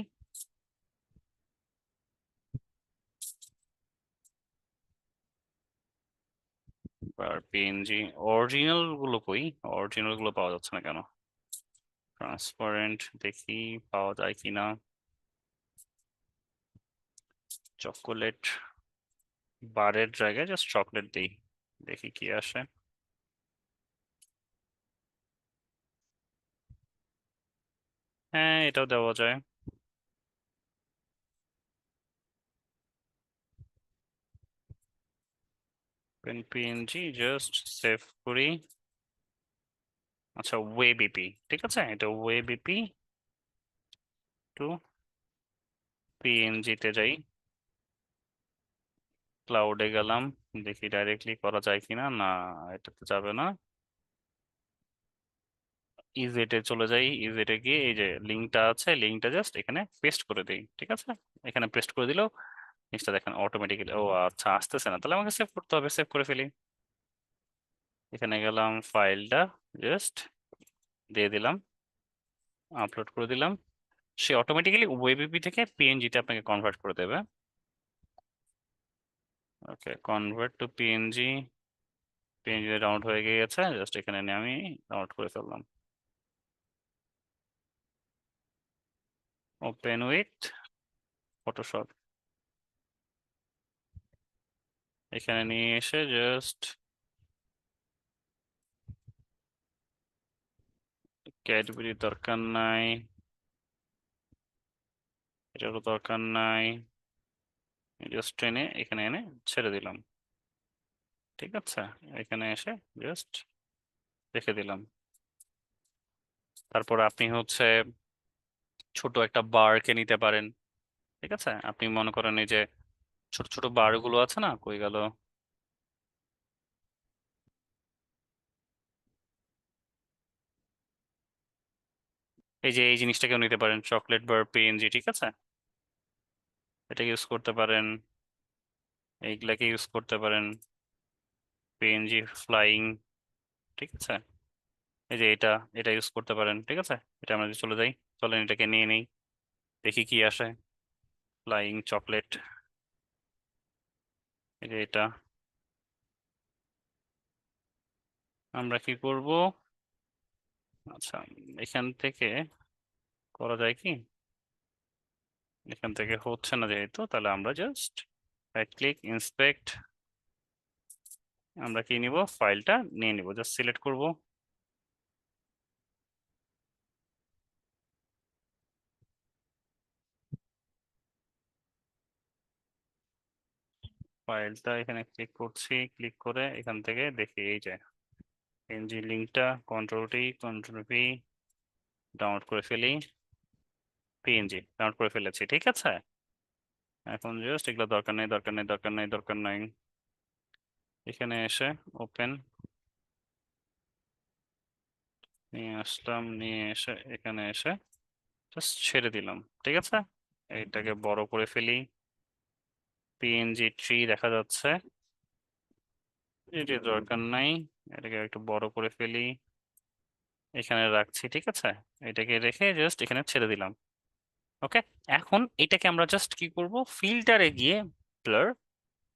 বার পিএনজি। অরিজিনাল গুলো কই, অরিজিনাল গুলো পাওয়া যাচ্ছে না কেন, ট্রান্সপারেন্ট দেখি পাওয়া যায় কিনা, চকোলেট বারের জায়গায় জাস্ট চকলেট দিই, দেখি কি আসে। হ্যাঁ, এটাও দেওয়া যায়। পিএনজি জাস্ট সেভ করি। আচ্ছা, ওয়েবিপি, ঠিক আছে, এটা ওয়েবিপি টু পিএনজি তে যাই, ক্লাউডে গেলাম, দেখি ডাইরেক্টলি করা যায় কিনা, না এটাতে যাবে না। ইজেটে চলে যাই, ইজেটে গিয়ে এই যে লিঙ্কটা আছে, লিঙ্কটা জাস্ট এখানে পেস্ট করে দিই, ঠিক আছে। এখানে পেস্ট করে দিলেও জিনিসটা দেখেন অটোমেটিক্যালি, ও আচ্ছা আসতেছে না, তাহলে আমাকে সেভ করতে হবে, সেভ করে ফেলি। এখানে গেলাম, ফাইলটা জাস্ট দিয়ে দিলাম, আপলোড করে দিলাম, সে অটোমেটিক্যালি ওয়েবিপি থেকে পিএনজিতে আপনাকে কনভার্ট করে দেবে। Okay, convert to PNG, PNG download হয়ে গিয়েছে, জাস্ট এখানে নিয়ে আমি ডাউনলোড করে ফেললাম। ওপেন উইথ ফটোশপ, এখানে নিয়ে এসে জাস্ট ক্যাডবেরি দরকার নাই, এটারও দরকার নাই, জাস্ট টেনে এখানে এনে ছেড়ে দিলাম, ঠিক আছে। এখানে এসে জাস্ট রেখে দিলাম। তারপর আপনি হচ্ছে ছোট একটা বারকে নিতে পারেন, ঠিক আছে। আপনি মনে করেন এই যে ছোট ছোট বার গুলো আছে না, কই গেল, এই যে এই জিনিসটাকেও নিতে পারেন, চকলেট বার পিএনজি, ঠিক আছে। এটা ইউজ করতে পারেন, এইগুলাকে ইউজ করতে পারেন, পিএনজি ফ্লাইং, ঠিক আছে। এই যে এটা, এটা ইউজ করতে পারেন, ঠিক আছে। এটা আমরা যদি চলে যাই, চলেন এটাকে নিয়ে নেই, দেখি কি আসে। ফ্লাইং চকলেট, এই যে এটা। আমরা কি করব? আচ্ছা, এখান থেকে করা যায় কি? এখান থেকে হচ্ছে না যেহেতু, তাহলে আমরা জাস্ট রাইট ক্লিক, ইন্সপেক্ট, আমরা কি নিব, ফাইলটা নিয়ে নিব, জাস্ট সিলেক্ট করব। ফাইলটা এখানে ক্লিক করছি, ক্লিক করে এখান থেকে দেখি এই যে এনজি লিঙ্কটা, control T control V, download করে ফেলি। পিএনজি ডাউনলোড করে ফেলেছি, ঠিক আছে। এখন জাস্ট এগুলো দরকার নেই, দরকার নেই, দরকার নেই, দরকার নাই। এখানে এসে ওপেন নিয়ে আসলাম, নিয়ে এসে এখানে এসে জাস্ট ছেড়ে দিলাম, ঠিক আছে। এইটাকে বড় করে ফেলি, পিএনজি ট্রি দেখা যাচ্ছে, এটি দরকার নাই। এটাকে একটু বড় করে ফেলি, এখানে রাখছি, ঠিক আছে। এটাকে রেখে জাস্ট এখানে ছেড়ে দিলাম। ওকে, এখন এটাকে আমরা জাস্ট কি করব, ফিল্টারে গিয়ে ব্লার,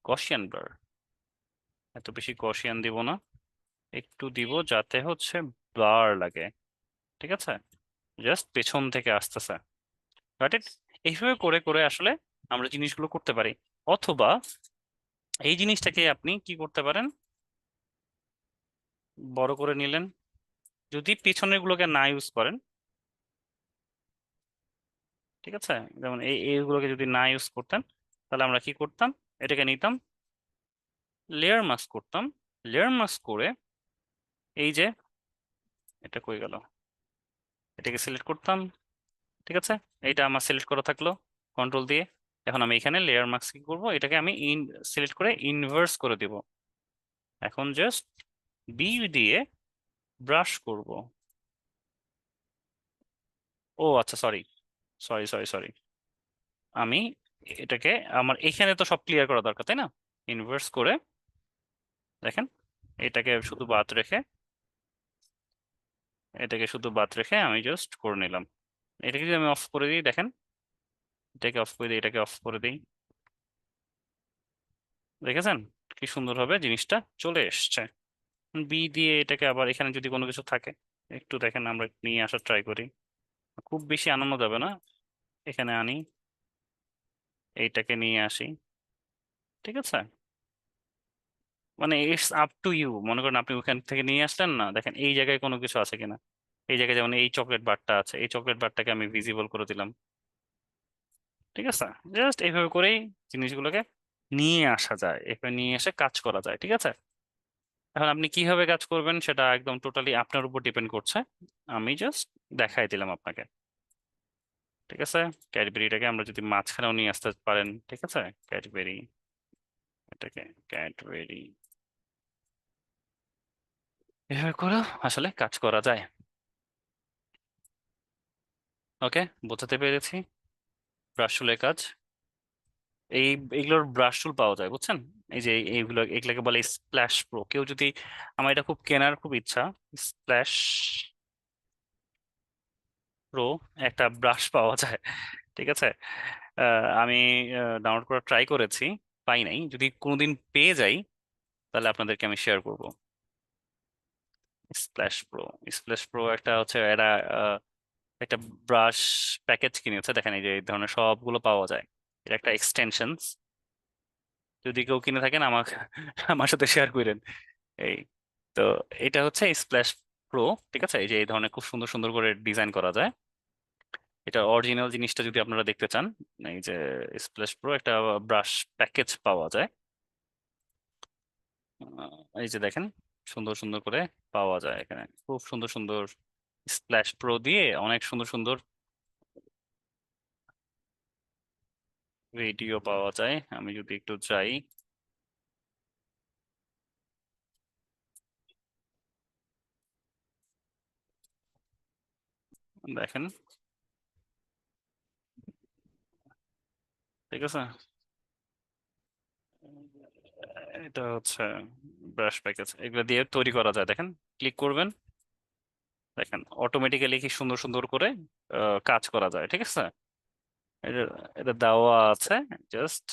গসিয়ান ব্লার, এত বেশি গসিয়ান দিব না, একটু দিব যাতে হচ্ছে ব্লার লাগে, ঠিক আছে। জাস্ট পেছন থেকে আসতেছে, গট ইট। এইভাবে করে করে আসলে আমরা জিনিসগুলো করতে পারি। অথবা এই জিনিসটাকে আপনি কি করতে পারেন, বড় করে নিলেন, যদি পেছনের গুলোকে না ইউজ করেন, ঠিক আছে, যেমন এইগুলোকে যদি না ইউজ করতেন, তাহলে আমরা কি করতাম, এটাকে নিতাম, লেয়ার মাস্ক করতাম, লেয়ার মাস্ক করে এই যে এটা কই গেল, এটাকে সিলেক্ট করতাম, ঠিক আছে। এইটা আমার সিলেক্ট করা থাকলো কন্ট্রোল দিয়ে। এখন আমি এখানে লেয়ার মাস্ক কি করবো, এটাকে আমি সিলেক্ট করে ইনভার্স করে দিব। এখন জাস্ট বি দিয়ে ব্রাশ করব। ও আচ্ছা, সরি সরি সরি সরি, আমি এটাকে, আমার এখানে তো সব ক্লিয়ার করা দরকার তাই না। ইনভার্স করে দেখেন, এটাকে শুধু বাদ রেখে, এটাকে শুধু বাদ রেখে আমি জাস্ট করে নিলাম। এটাকে যদি আমি অফ করে দিই দেখেন, এটাকে অফ করে দিই, এটাকে অফ করে দিই, দেখেছেন কি সুন্দরভাবে জিনিসটা চলে এসছে। বি দিয়ে এটাকে আবার এখানে যদি কোনো কিছু থাকে একটু দেখেন, আমরা নিয়ে আসার ট্রাই করি, খুব বেশি আনানো যাবে না। এখানে আনি, এইটাকে নিয়ে আসি, ঠিক আছে। মানে ইটস আপ টু ইউ, মনে করেন আপনি ওখান থেকে নিয়ে আসলেন না, দেখেন এই জায়গায় কোনো কিছু আছে কিনা। এই জায়গায় যেমন এই চকলেট বারটা আছে, এই চকলেট বারটাকে আমি ভিজিবল করে দিলাম, ঠিক আছে। জাস্ট এইভাবে করেই জিনিসগুলোকে নিয়ে আসা যায়, এভাবে নিয়ে এসে কাজ করা যায়, ঠিক আছে। এখন আপনি কিভাবে কাজ করবেন সেটা একদম টোটালি আপনার উপর ডিপেন্ড করছে, আমি জাস্ট দেখাই দিলাম আপনাকে, ঠিক আছে। ক্যাডবেরিটাকে আমরা যদি মাঝখানেও নিয়ে আসতে পারেন, ঠিক আছে, ক্যাডবেরি, এটাকে ক্যাডবেরি, এভাবে করে আসলে কাজ করা যায়। ওকে, বোঝাতে পেরেছি ব্রাশ টুলের কাজ। এই এগুলোর ব্রাশ টুল পাওয়া যায় বুঝছেন, এই যে এইগুলো, এগুলোকে বলে স্প্ল্যাশ প্রো। কেউ যদি, আমার এটা খুব কেনার খুব ইচ্ছা, স্প্ল্যাশ প্রো একটা ব্রাশ পাওয়া যায়, ঠিক আছে। আমি ডাউনলোড করা ট্রাই করেছি, পাই নাই, যদি কোনোদিন পেয়ে যাই তাহলে আপনাদেরকে আমি শেয়ার করব। স্প্ল্যাশ প্রো, স্প্ল্যাশ প্রো একটা হচ্ছে এরা একটা ব্রাশ প্যাকেজ কিনেছে, দেখেন এই যে এই ধরনের সবগুলো পাওয়া যায়, এটা একটা এক্সটেনশন। যদি কেউ কিনে থাকেন আমাকে আমার সাথে শেয়ার করেন। এই তো, এটা হচ্ছে স্প্ল্যাশ প্রো, ঠিক আছে। এই যে এই ধরনের খুব সুন্দর সুন্দর করে ডিজাইন করা যায়। এটা অরিজিনাল জিনিসটা যদি আপনারা দেখতে চান, এই যে স্প্ল্যাশ প্রো একটা ব্রাশ প্যাকেজ পাওয়া যায়। এই যে দেখেন, সুন্দর সুন্দর করে পাওয়া যায় এখানে, খুব সুন্দর সুন্দর স্প্ল্যাশ প্রো দিয়ে অনেক সুন্দর সুন্দর ভিডিও পাওয়া যায়। আমি যদি একটু যাই, দেখেন, ঠিক আছে। এটা হচ্ছে ব্রাশ প্যাকেজ, এগুলো দিয়ে তৈরি করা যায়, দেখেন, ক্লিক করবেন, দেখেন অটোমেটিক্যালি কি সুন্দর সুন্দর করে কাজ করা যায়, ঠিক আছে। এটা এটা দেওয়া আছে, জাস্ট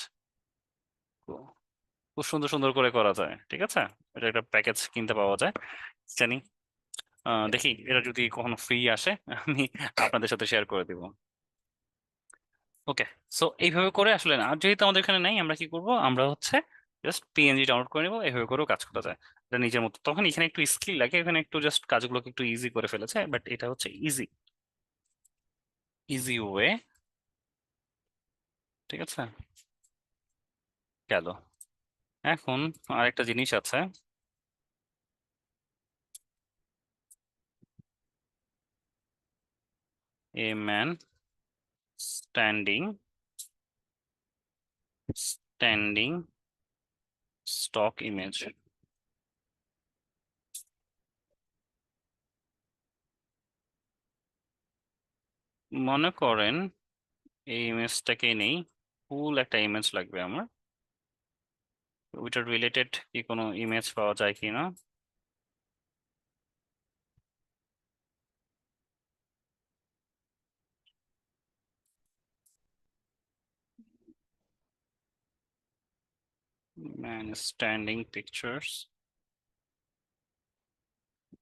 খুব সুন্দর সুন্দর করে করা যায়, ঠিক আছে। এটা একটা প্যাকেজ কিনতে পাওয়া যায়, জানি। দেখি এটা যদি কখনো ফ্রি আসে আমি আপনাদের সাথে শেয়ার করে দিব। ওকে, সো এইভাবে করে আসলে না, আর যেহেতু আমাদের এখানে নাই, আমরা কি করব, আমরা হচ্ছে জাস্ট পিএনজি ডাউনলোড করে নিবো, এইভাবে করেও কাজ করা যায়। এটা নিজের মতো, তখন এখানে একটু স্কিল লাগে, এখানে একটু জাস্ট কাজগুলোকে একটু ইজি করে ফেলেছে, বাট এটা হচ্ছে ইজি, ইজি ওয়ে, ঠিক আছে। গেল। এখন আরেকটা জিনিস আছে, a man standing, standing stock image. মনে করেন এই ইমেজটাকেই নেই, ফুল একটা ইমেজ লাগবে আমার, ওইটা রিলেটেড কি কোনো ইমেজ পাওয়া যায় কিনা। ম্যান স্ট্যান্ডিং পিকচার্স,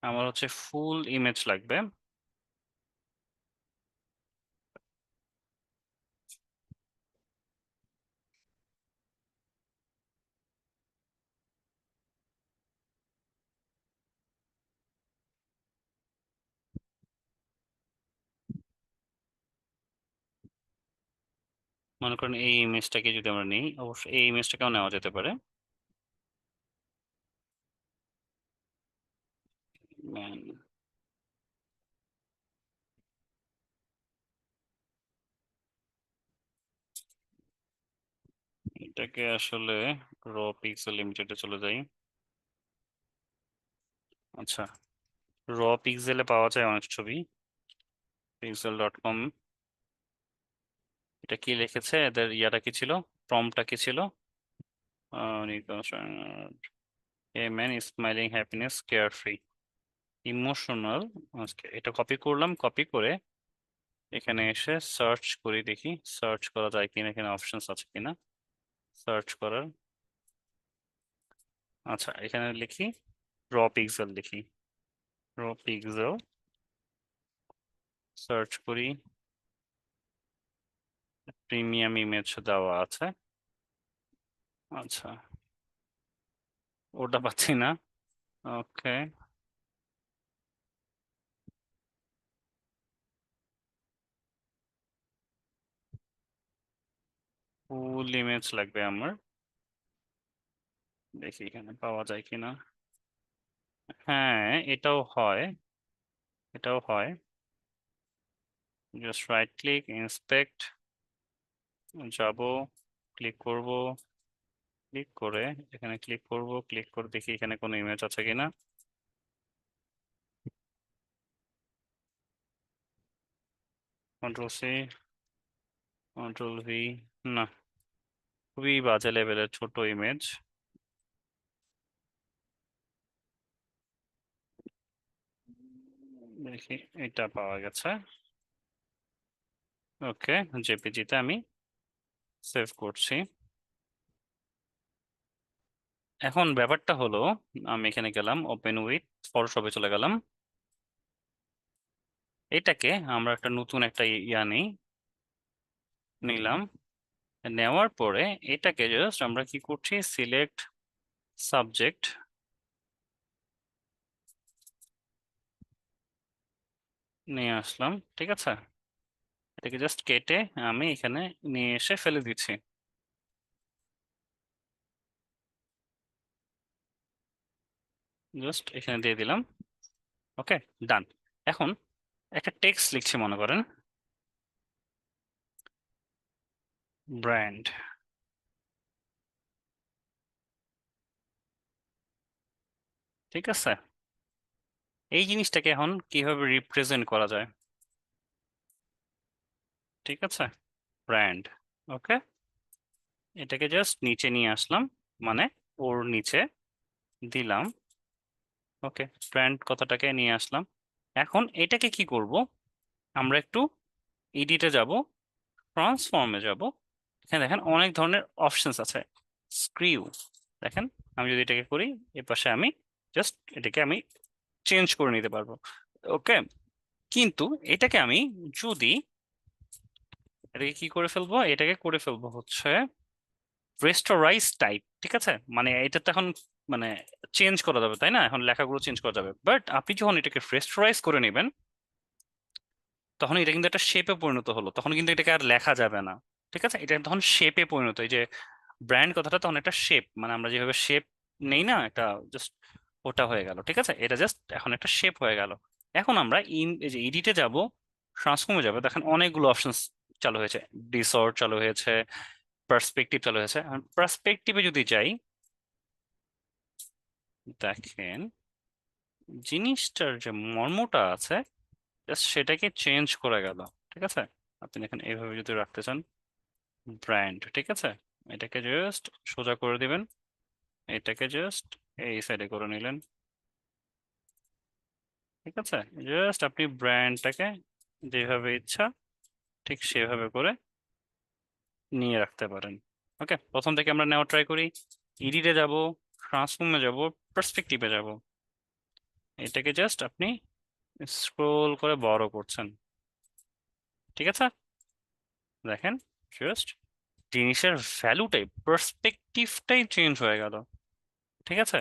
আমার হচ্ছে ফুল ইমেজ লাগবে। মনে করেন এই ইমেজটাকে যদি আমরা নিই, অবশ্যই এই ইমেজটাকেও নেওয়া যেতে পারে। ম্যান, এটাকে আসলে র পিক্সেল লিমিটেডে চলে যাই। আচ্ছা, র পিক্সেলে পাওয়া যায় অনেক ছবি, pixel.com। এটা কি লিখেছে, এদের ইয়াটা কি ছিল, প্রম্পটটা কি ছিল, a man smiling happiness care free emotional. এটা কপি করলাম, কপি করে এখানে এসে সার্চ করি, দেখি সার্চ করা যায় কিনা, এখানে অপশনস আছে কিনা সার্চ করার। আচ্ছা, এখানে লিখি র পিক্সেল, লিখি র পিক্সেল, সার্চ করি, প্রিমিয়াম ইমেজ দেওয়া আছে। আচ্ছা, ওটা পাচ্ছি না। ওকে, ফুল ইমেজ লাগবে আমার, দেখি এখানে পাওয়া যায় কিনা। হ্যাঁ, এটাও হয়, এটাও হয়। জাস্ট রাইট ক্লিক, ইন্সপেক্ট, যাব, ক্লিক করব, ক্লিক করে এখানে ক্লিক করব, ক্লিক করে দেখি এখানে কোনো ইমেজ আছে কিনা। কন্ট্রোল সি, কন্ট্রোল ভি, না, খুবই বাজে লেভেলের ছোট ইমেজ। দেখি, এটা পাওয়া গেছে। ওকে, জেপিজিতে আমি সেভ করছি। এখন ব্যাপারটা হলো, আমি এখানে গেলাম, ওপেন উইথ ফটোশপে চলে গেলাম, এটাকে আমরা একটা নতুন একটা ইয়া নেই, নিলাম। নেওয়ার পরে এটাকে জাস্ট আমরা কি করছি, সিলেক্ট সাবজেক্ট নিয়ে আসলাম, ঠিক আছে। এটাকে জাস্ট কেটে আমি এখানে নিয়ে এসে ফেলে দিচ্ছি, জাস্ট এখানে দিয়ে দিলাম। ওকে, ডান। এখন একটা টেক্সট লিখছি, মনে করেন ব্র্যান্ড, ঠিক আছে। এই জিনিসটাকে এখন কিভাবে রিপ্রেজেন্ট করা যায়, ঠিক আছে, ব্র্যান্ড। ওকে, এটাকে জাস্ট নিচে নিয়ে আসলাম, মানে ওর নিচে দিলাম। ওকে, ব্র্যান্ড কথাটাকে নিয়ে আসলাম। এখন এটাকে কি করব, আমরা একটু এডিটে যাব, ট্রান্সফর্মে যাব, এখানে দেখেন অনেক ধরনের অপশনস আছে। স্ক্রিউ, দেখেন আমি যদি এটাকে করি, এর পাশে আমি জাস্ট এটাকে আমি চেঞ্জ করে নিতে পারবো। ওকে, কিন্তু এটাকে আমি যদি এটাকে কি করে ফেলবো, এটাকে করে ফেলবো হচ্ছে রেস্টোরাইজ টাইপ, ঠিক আছে? মানে এটা তো এখন মানে চেঞ্জ করা যাবে তাই না, এখন লেখাগুলো চেঞ্জ করা যাবে, বাট আপনি যখন এটাকে রেস্টোরাইজ করে নেবেন তখন এটা কিন্তু একটা শেপে পরিণত হলো, তখন কিন্তু এটাকে আর লেখা যাবে না। ঠিক আছে, এটা তখন শেপে পরিণত, এই যে ব্র্যান্ড কথাটা তখন একটা শেপ, মানে আমরা যেভাবে শেপ নেই না, একটা জাস্ট ওটা হয়ে গেল। ঠিক আছে, এটা জাস্ট এখন একটা শেপ হয়ে গেল। এখন আমরা এই যে এডিটে যাব, ট্রান্সফর্মে যাবে, দেখেন অনেকগুলো অপশন চালু হয়েছে। ডিসঅর্ট চালু হয়েছে, পার্সপেক্টিভ চালু হয়েছে। পার্সপেক্টিভে যদি যাই, দেখেন জিনিসটার যে মর্মটা আছে জাস্ট সেটাকে চেঞ্জ করে গেল। ঠিক আছে, আপনি দেখেন এইভাবে যদি রাখতে চান, ব্র্যান্ড, ঠিক আছে, এটাকে জাস্ট সোজা করে দিবেন, এটাকে জাস্ট এই সাইডে করে নিলেন। ঠিক আছে, জাস্ট আপনি ব্র্যান্ডটাকে যেভাবে ইচ্ছা ঠিক সেভাবে করে নিয়ে রাখতে পারেন। ওকে, প্রথম থেকে আমরা নেওয়া ট্রাই করি। এডিটে যাব, ট্রান্সফর্মে যাব, পার্সপেক্টিভে যাব, এটাকে জাস্ট আপনি স্ক্রোল করে বড় করছেন। ঠিক আছে, দেখেন জাস্ট জিনিসের ভ্যালুটাই, পার্সপেক্টিভটাই চেঞ্জ হয়ে গেল। ঠিক আছে,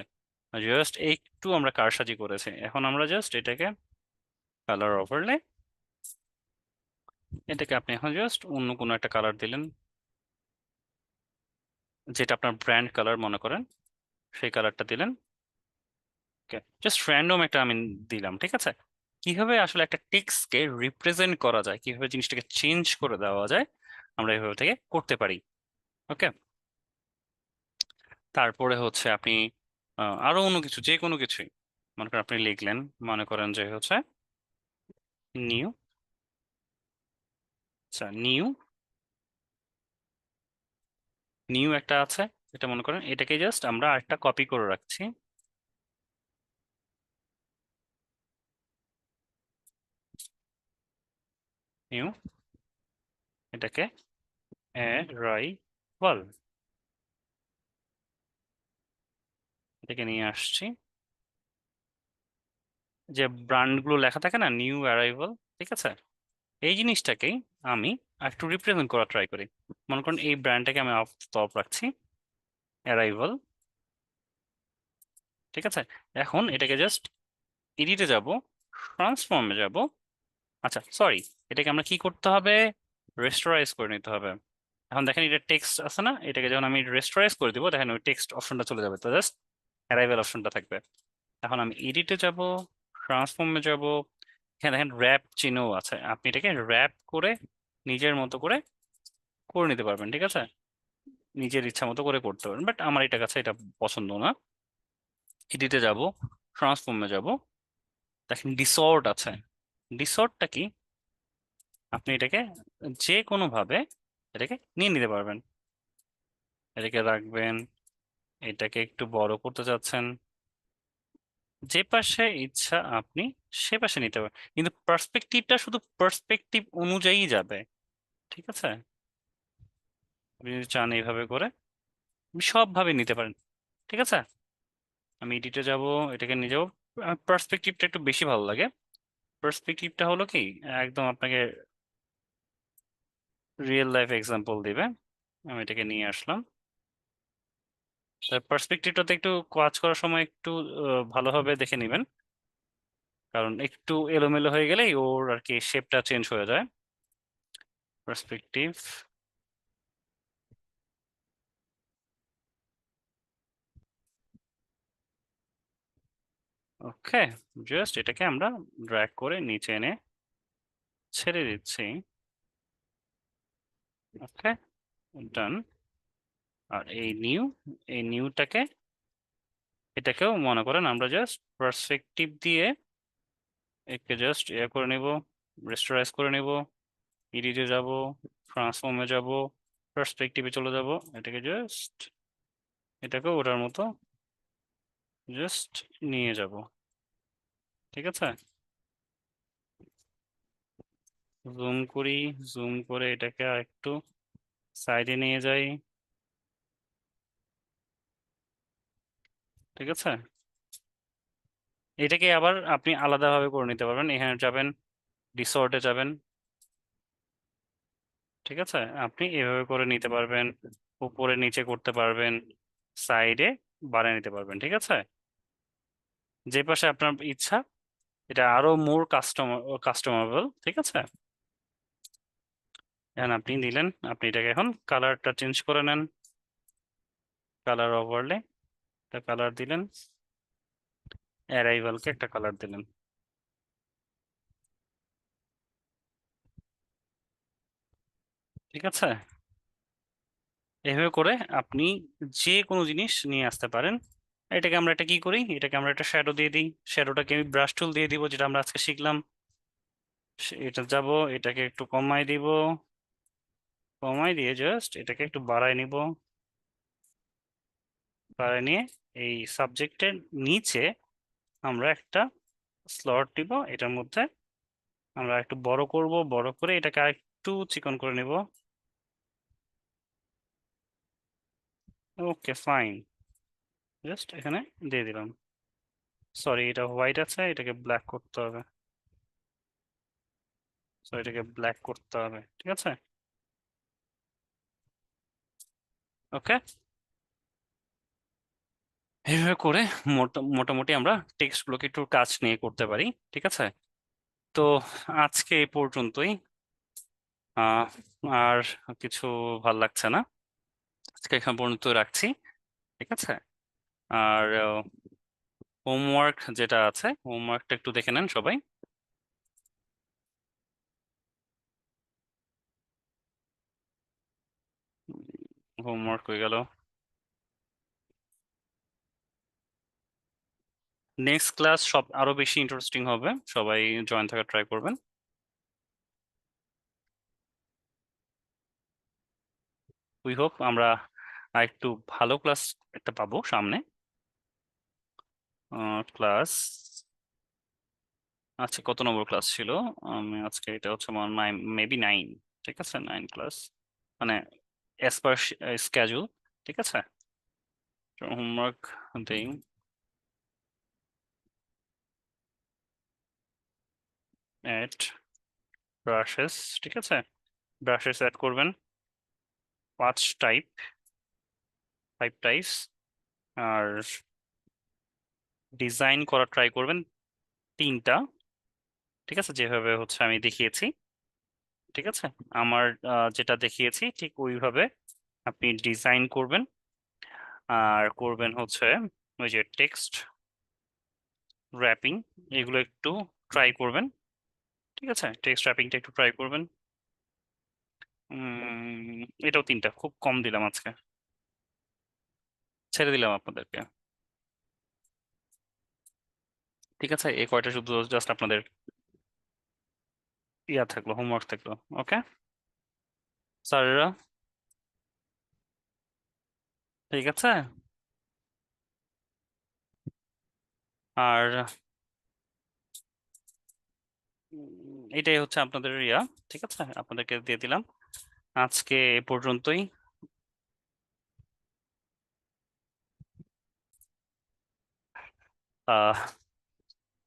জাস্ট একটু আমরা কারসাজি করেছি, এখন আমরা জাস্ট এটাকে কালার ওভারলে, এটাকে আপনি এখন জাস্ট অন্য কোনো একটা কালার দিলেন, যেটা আপনার ব্র্যান্ড কালার মনে করেন, সেই কালারটা দিলেন। ওকে, জাস্ট র্যান্ডম একটা আমি দিলাম। ঠিক আছে, কিভাবে আসলে একটা টেক্সটকে রিপ্রেজেন্ট করা যায়, কিভাবে জিনিসটাকে চেঞ্জ করে দেওয়া যায়, আমরা এইভাবে থেকে করতে পারি। ওকে, তারপরে হচ্ছে আপনি আরো অন্য কিছু, যে কোনো কিছুই মনে করেন আপনি লিখলেন, মনে করেন যে হচ্ছে নিউ, আচ্ছা নিউ, নিউ একটা আছে, এটা মনে করেন এটাকে জাস্ট আমরা আরেকটা কপি করে রাখছি। নিউ, এটাকে অ্যারাইভাল, এটাকে নিয়ে আসছি। যে ব্র্যান্ড গুলো লেখা থাকে না, নিউ অ্যারাইভাল, ঠিক আছে, এই জিনিসটাকেই আমি একটু রিপ্রেজেন্ট করা ট্রাই করি। মনে করেন এই ব্র্যান্ডটাকে আমি অফ টপ রাখছি, অ্যারাইভাল। ঠিক আছে, এখন এটাকে জাস্ট এডিটে যাব, ট্রান্সফর্মে যাব, আচ্ছা সরি, এটাকে আমরা কি করতে হবে, রেস্টোরাইজ করে নিতে হবে। এখন দেখেন এটা টেক্সট আছে না, এটাকে যখন আমি রেস্টোরাইজ করে দিব, দেখেন ওই টেক্সট অপশনটা চলে যাবে, তো জাস্ট অ্যারাইভাল অপশনটা থাকবে। এখন আমি এডিটে যাব, ট্রান্সফর্মে যাব, এখানে দেখেন র্যাপ চিহ্নও আছে, আপনি এটাকে র্যাপ করে নিজের মতো করে করে নিতে পারবেন। ঠিক আছে, নিজের ইচ্ছা মতো করে করতে পারবেন, বাট আমার এটা কাছে এটা পছন্দ না। এডিটে যাব, ট্রান্সফর্মে যাব, দেখেন ডিসঅর্ট আছে। ডিসঅর্টটা কি, আপনি এটাকে যে কোনো ভাবে এটাকে নিয়ে নিতে পারবেন, এটাকে রাখবেন, এটাকে একটু বড় করতে চাচ্ছেন, যে পাশে ইচ্ছা আপনি সে পাশে নিতে পারেন, কিন্তু পার্সপেক্টিভটা শুধু পার্সপেক্টিভ অনুযায়ী যাবে। ঠিক আছে, আপনি যদি চান এইভাবে করে আপনি সবভাবে নিতে পারেন। ঠিক আছে, আমি এডিটে যাব, এটাকে নিয়ে যাবো, পার্সপেক্টিভটা একটু বেশি ভালো লাগে। পার্সপেক্টিভটা হলো কি, একদম আপনাকে রিয়েল লাইফ এক্সাম্পল দিবে। আমি এটাকে নিয়ে আসলাম, পার্সপেক্টিভটাতে একটু কাজ করার সময় একটু ভালোভাবে দেখে নেবেন, কারণ একটু এলোমেলো হয়ে গেলেই ওর আর কি শেপটা চেঞ্জ হয়ে যায়। পার্সপেক্টিভ, ওকে, জাস্ট এটাকে আমরা ড্র্যাগ করে নিচে এনে ছেড়ে দিচ্ছি। ওকে, ডান। আর এই নিউটাকে, এটাকেও মনে করেন আমরা জাস্ট পার্সপেক্টিভ দিয়ে একে জাস্ট করে নিব, রেস্টোরাইজ করে নিব, এডিটে যাব, ট্রান্সফর্মে যাব, পার্সপেক্টিভে চলে যাব, এটাকে জাস্ট এটাকেও ওটার মতো জাস্ট নিয়ে যাব। ঠিক আছে, জুম করি, জুম করে এটাকে একটু সাইডে নিয়ে যাই। ঠিক আছে, এটাকে আবার আপনি আলাদাভাবে করে নিতে পারবেন। এখানে যাবেন, ডিসঅর্ডে যাবেন। ঠিক আছে, আপনি এভাবে করে নিতে পারবেন, উপরে নিচে করতে পারবেন, সাইডে বাড়িয়ে নিতে পারবেন। ঠিক আছে, যে পাশে আপনার ইচ্ছা, এটা আরো মোর কাস্টমাইজেবল। ঠিক আছে, এখন আপনি দিলেন, আপনি এটাকে এখন কালারটা চেঞ্জ করে নেন, কালার ওভারলে একটা কালার দিলেন, অ্যারাইভালকে একটা কালার দিলেন। ঠিক আছে, এভাবে করে আপনি যে কোনো জিনিস নিয়ে আসতে পারেন। এটাকে আমরা একটা কি করি, এটাকে আমরা একটা শ্যাডো দিয়ে দিই। শ্যাডোটাকে আমি ব্রাশ টুল দিয়ে দিব, যেটা আমরা আজকে শিখলাম। এটা যাব, এটাকে একটু কমাই দিব, কমাই দিয়ে জাস্ট এটাকে একটু বাড়ায় নিব। বাড়ায় নিয়ে এই সাবজেক্টের নিচে আমরা একটা স্লট দিব, এটার মধ্যে আমরা একটু বড় করব, বড় করে এটাকে আরেকটু চিকন করে নিব। ওকে ফাইন, জাস্ট এখানে দিয়ে দিলাম। সরি, এটা হোয়াইট আছে, এটাকে ব্ল্যাক করতে হবে। সো এটাকে ব্ল্যাক করতে হবে। ঠিক আছে, ওকে। এইভাবে করে মোটামুটি আমরা টেক্সট গুলোকে একটু কাজ নিয়ে করতে পারি। ঠিক আছে, তো আজকে এই পর্যন্তই। আহ আর কিছু ভাল লাগছে না, আজকে এখান পর্যন্ত রাখছি। ঠিক আছে, আর হোমওয়ার্ক যেটা আছে, হোমওয়ার্কটা একটু দেখে নেন সবাই। হোমওয়ার্ক হয়ে গেল। নেক্সট ক্লাস সব আরো বেশি ইন্টারেস্টিং হবে, সবাই জয়েন থাকার ট্রাই করবেন। উই হোপ আমরা একটু ভালো ক্লাস একটা পাবো সামনে। ক্লাস, আচ্ছা কত নম্বর ক্লাস ছিল? আমি আজকে এটা হচ্ছে আমার মেবি 9। ঠিক আছে, 9 ক্লাস, মানে অ্যাজ পার স্কেজুল। ঠিক আছে, হোমওয়ার্ক দেই। Add brushes. ঠিক আছে, ব্রাশেস অ্যাড করবেন 5 টাইপ, 5 টাইপস। আর ডিজাইন করা ট্রাই করবেন 3টা। ঠিক আছে, যেভাবে হচ্ছে আমি দেখিয়েছি। ঠিক আছে, আমার যেটা দেখিয়েছি ঠিক ওইভাবে আপনি ডিজাইন করবেন। আর করবেন হচ্ছে ওই যে টেক্সট র্যাপিং, এগুলো একটু ট্রাই করবেন। ঠিক আছে, টেক্সট র্যাপিংটা একটু ট্রাই করবেন। এটাও 3টা, খুব কম দিলাম আজকে, ছেড়ে দিলাম আপনাদেরকে। ঠিক আছে, এই কয়টা শুধু জাস্ট আপনাদের ইয়া থাকলো, হোমওয়ার্ক থাকলো। ওকে স্যারেরা, ঠিক আছে। আর এটাই হচ্ছে আপনাদের ইয়া। ঠিক আছে, আপনাদেরকে দিয়ে দিলাম। আজকে এ পর্যন্তই। আহ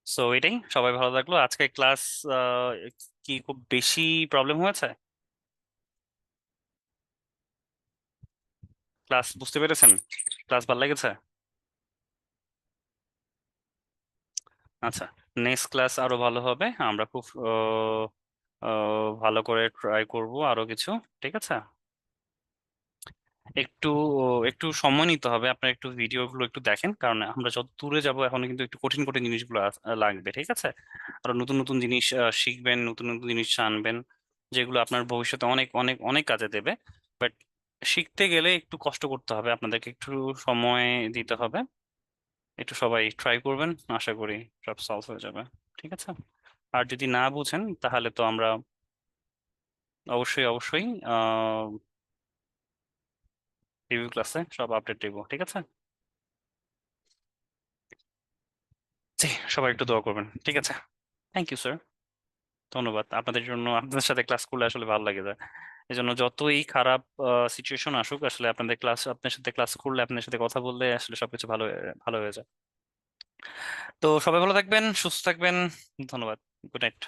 সো এটাই, সবাই ভালো থাকলো। আজকে ক্লাস কি খুব বেশি প্রবলেম হয়েছে? ক্লাস বুঝতে পেরেছেন? ক্লাস ভালো লেগেছে? আচ্ছা, নেক্সট ক্লাস আরো ভালো হবে, আমরা খুব ভালো করে ট্রাই করব আরো কিছু। ঠিক আছে, একটু একটু সময় নিতে হবে, আপনার একটু ভিডিওগুলো একটু দেখেন, কারণ আমরা যত দূরে যাব এখন কিন্তু একটু কঠিন কঠিন জিনিসগুলো লাগবে। ঠিক আছে, আরো নতুন নতুন জিনিস শিখবেন, নতুন নতুন জিনিস জানবেন, যেগুলো আপনার ভবিষ্যতে অনেক অনেক অনেক কাজে দেবে। বাট শিখতে গেলে একটু কষ্ট করতে হবে, আপনাদেরকে একটু সময় দিতে হবে। একটু সবাই ট্রাই করবেন, আশা করি সব সলভ হয়ে যাবে। ঠিক আছে, আর যদি না বুঝেন তাহলে তো আমরা অবশ্যই অবশ্যই রিভিউ ক্লাসে সব আপডেট দেবো। ঠিক আছে, জি, সবাই একটু দোয়া করবেন। ঠিক আছে, থ্যাংক ইউ স্যার। ধন্যবাদ আপনাদের জন্য, আপনাদের সাথে ক্লাস করলে আসলে ভালো লাগে যায়। এই জন্য যতই খারাপ সিচুয়েশন আসুক, আসলে আপনার সাথে ক্লাস করলে, আপনার সাথে কথা বললে আসলে সবকিছু ভালো হয়ে যায়। তো সবাই ভালো থাকবেন, সুস্থ থাকবেন। ধন্যবাদ। Good night.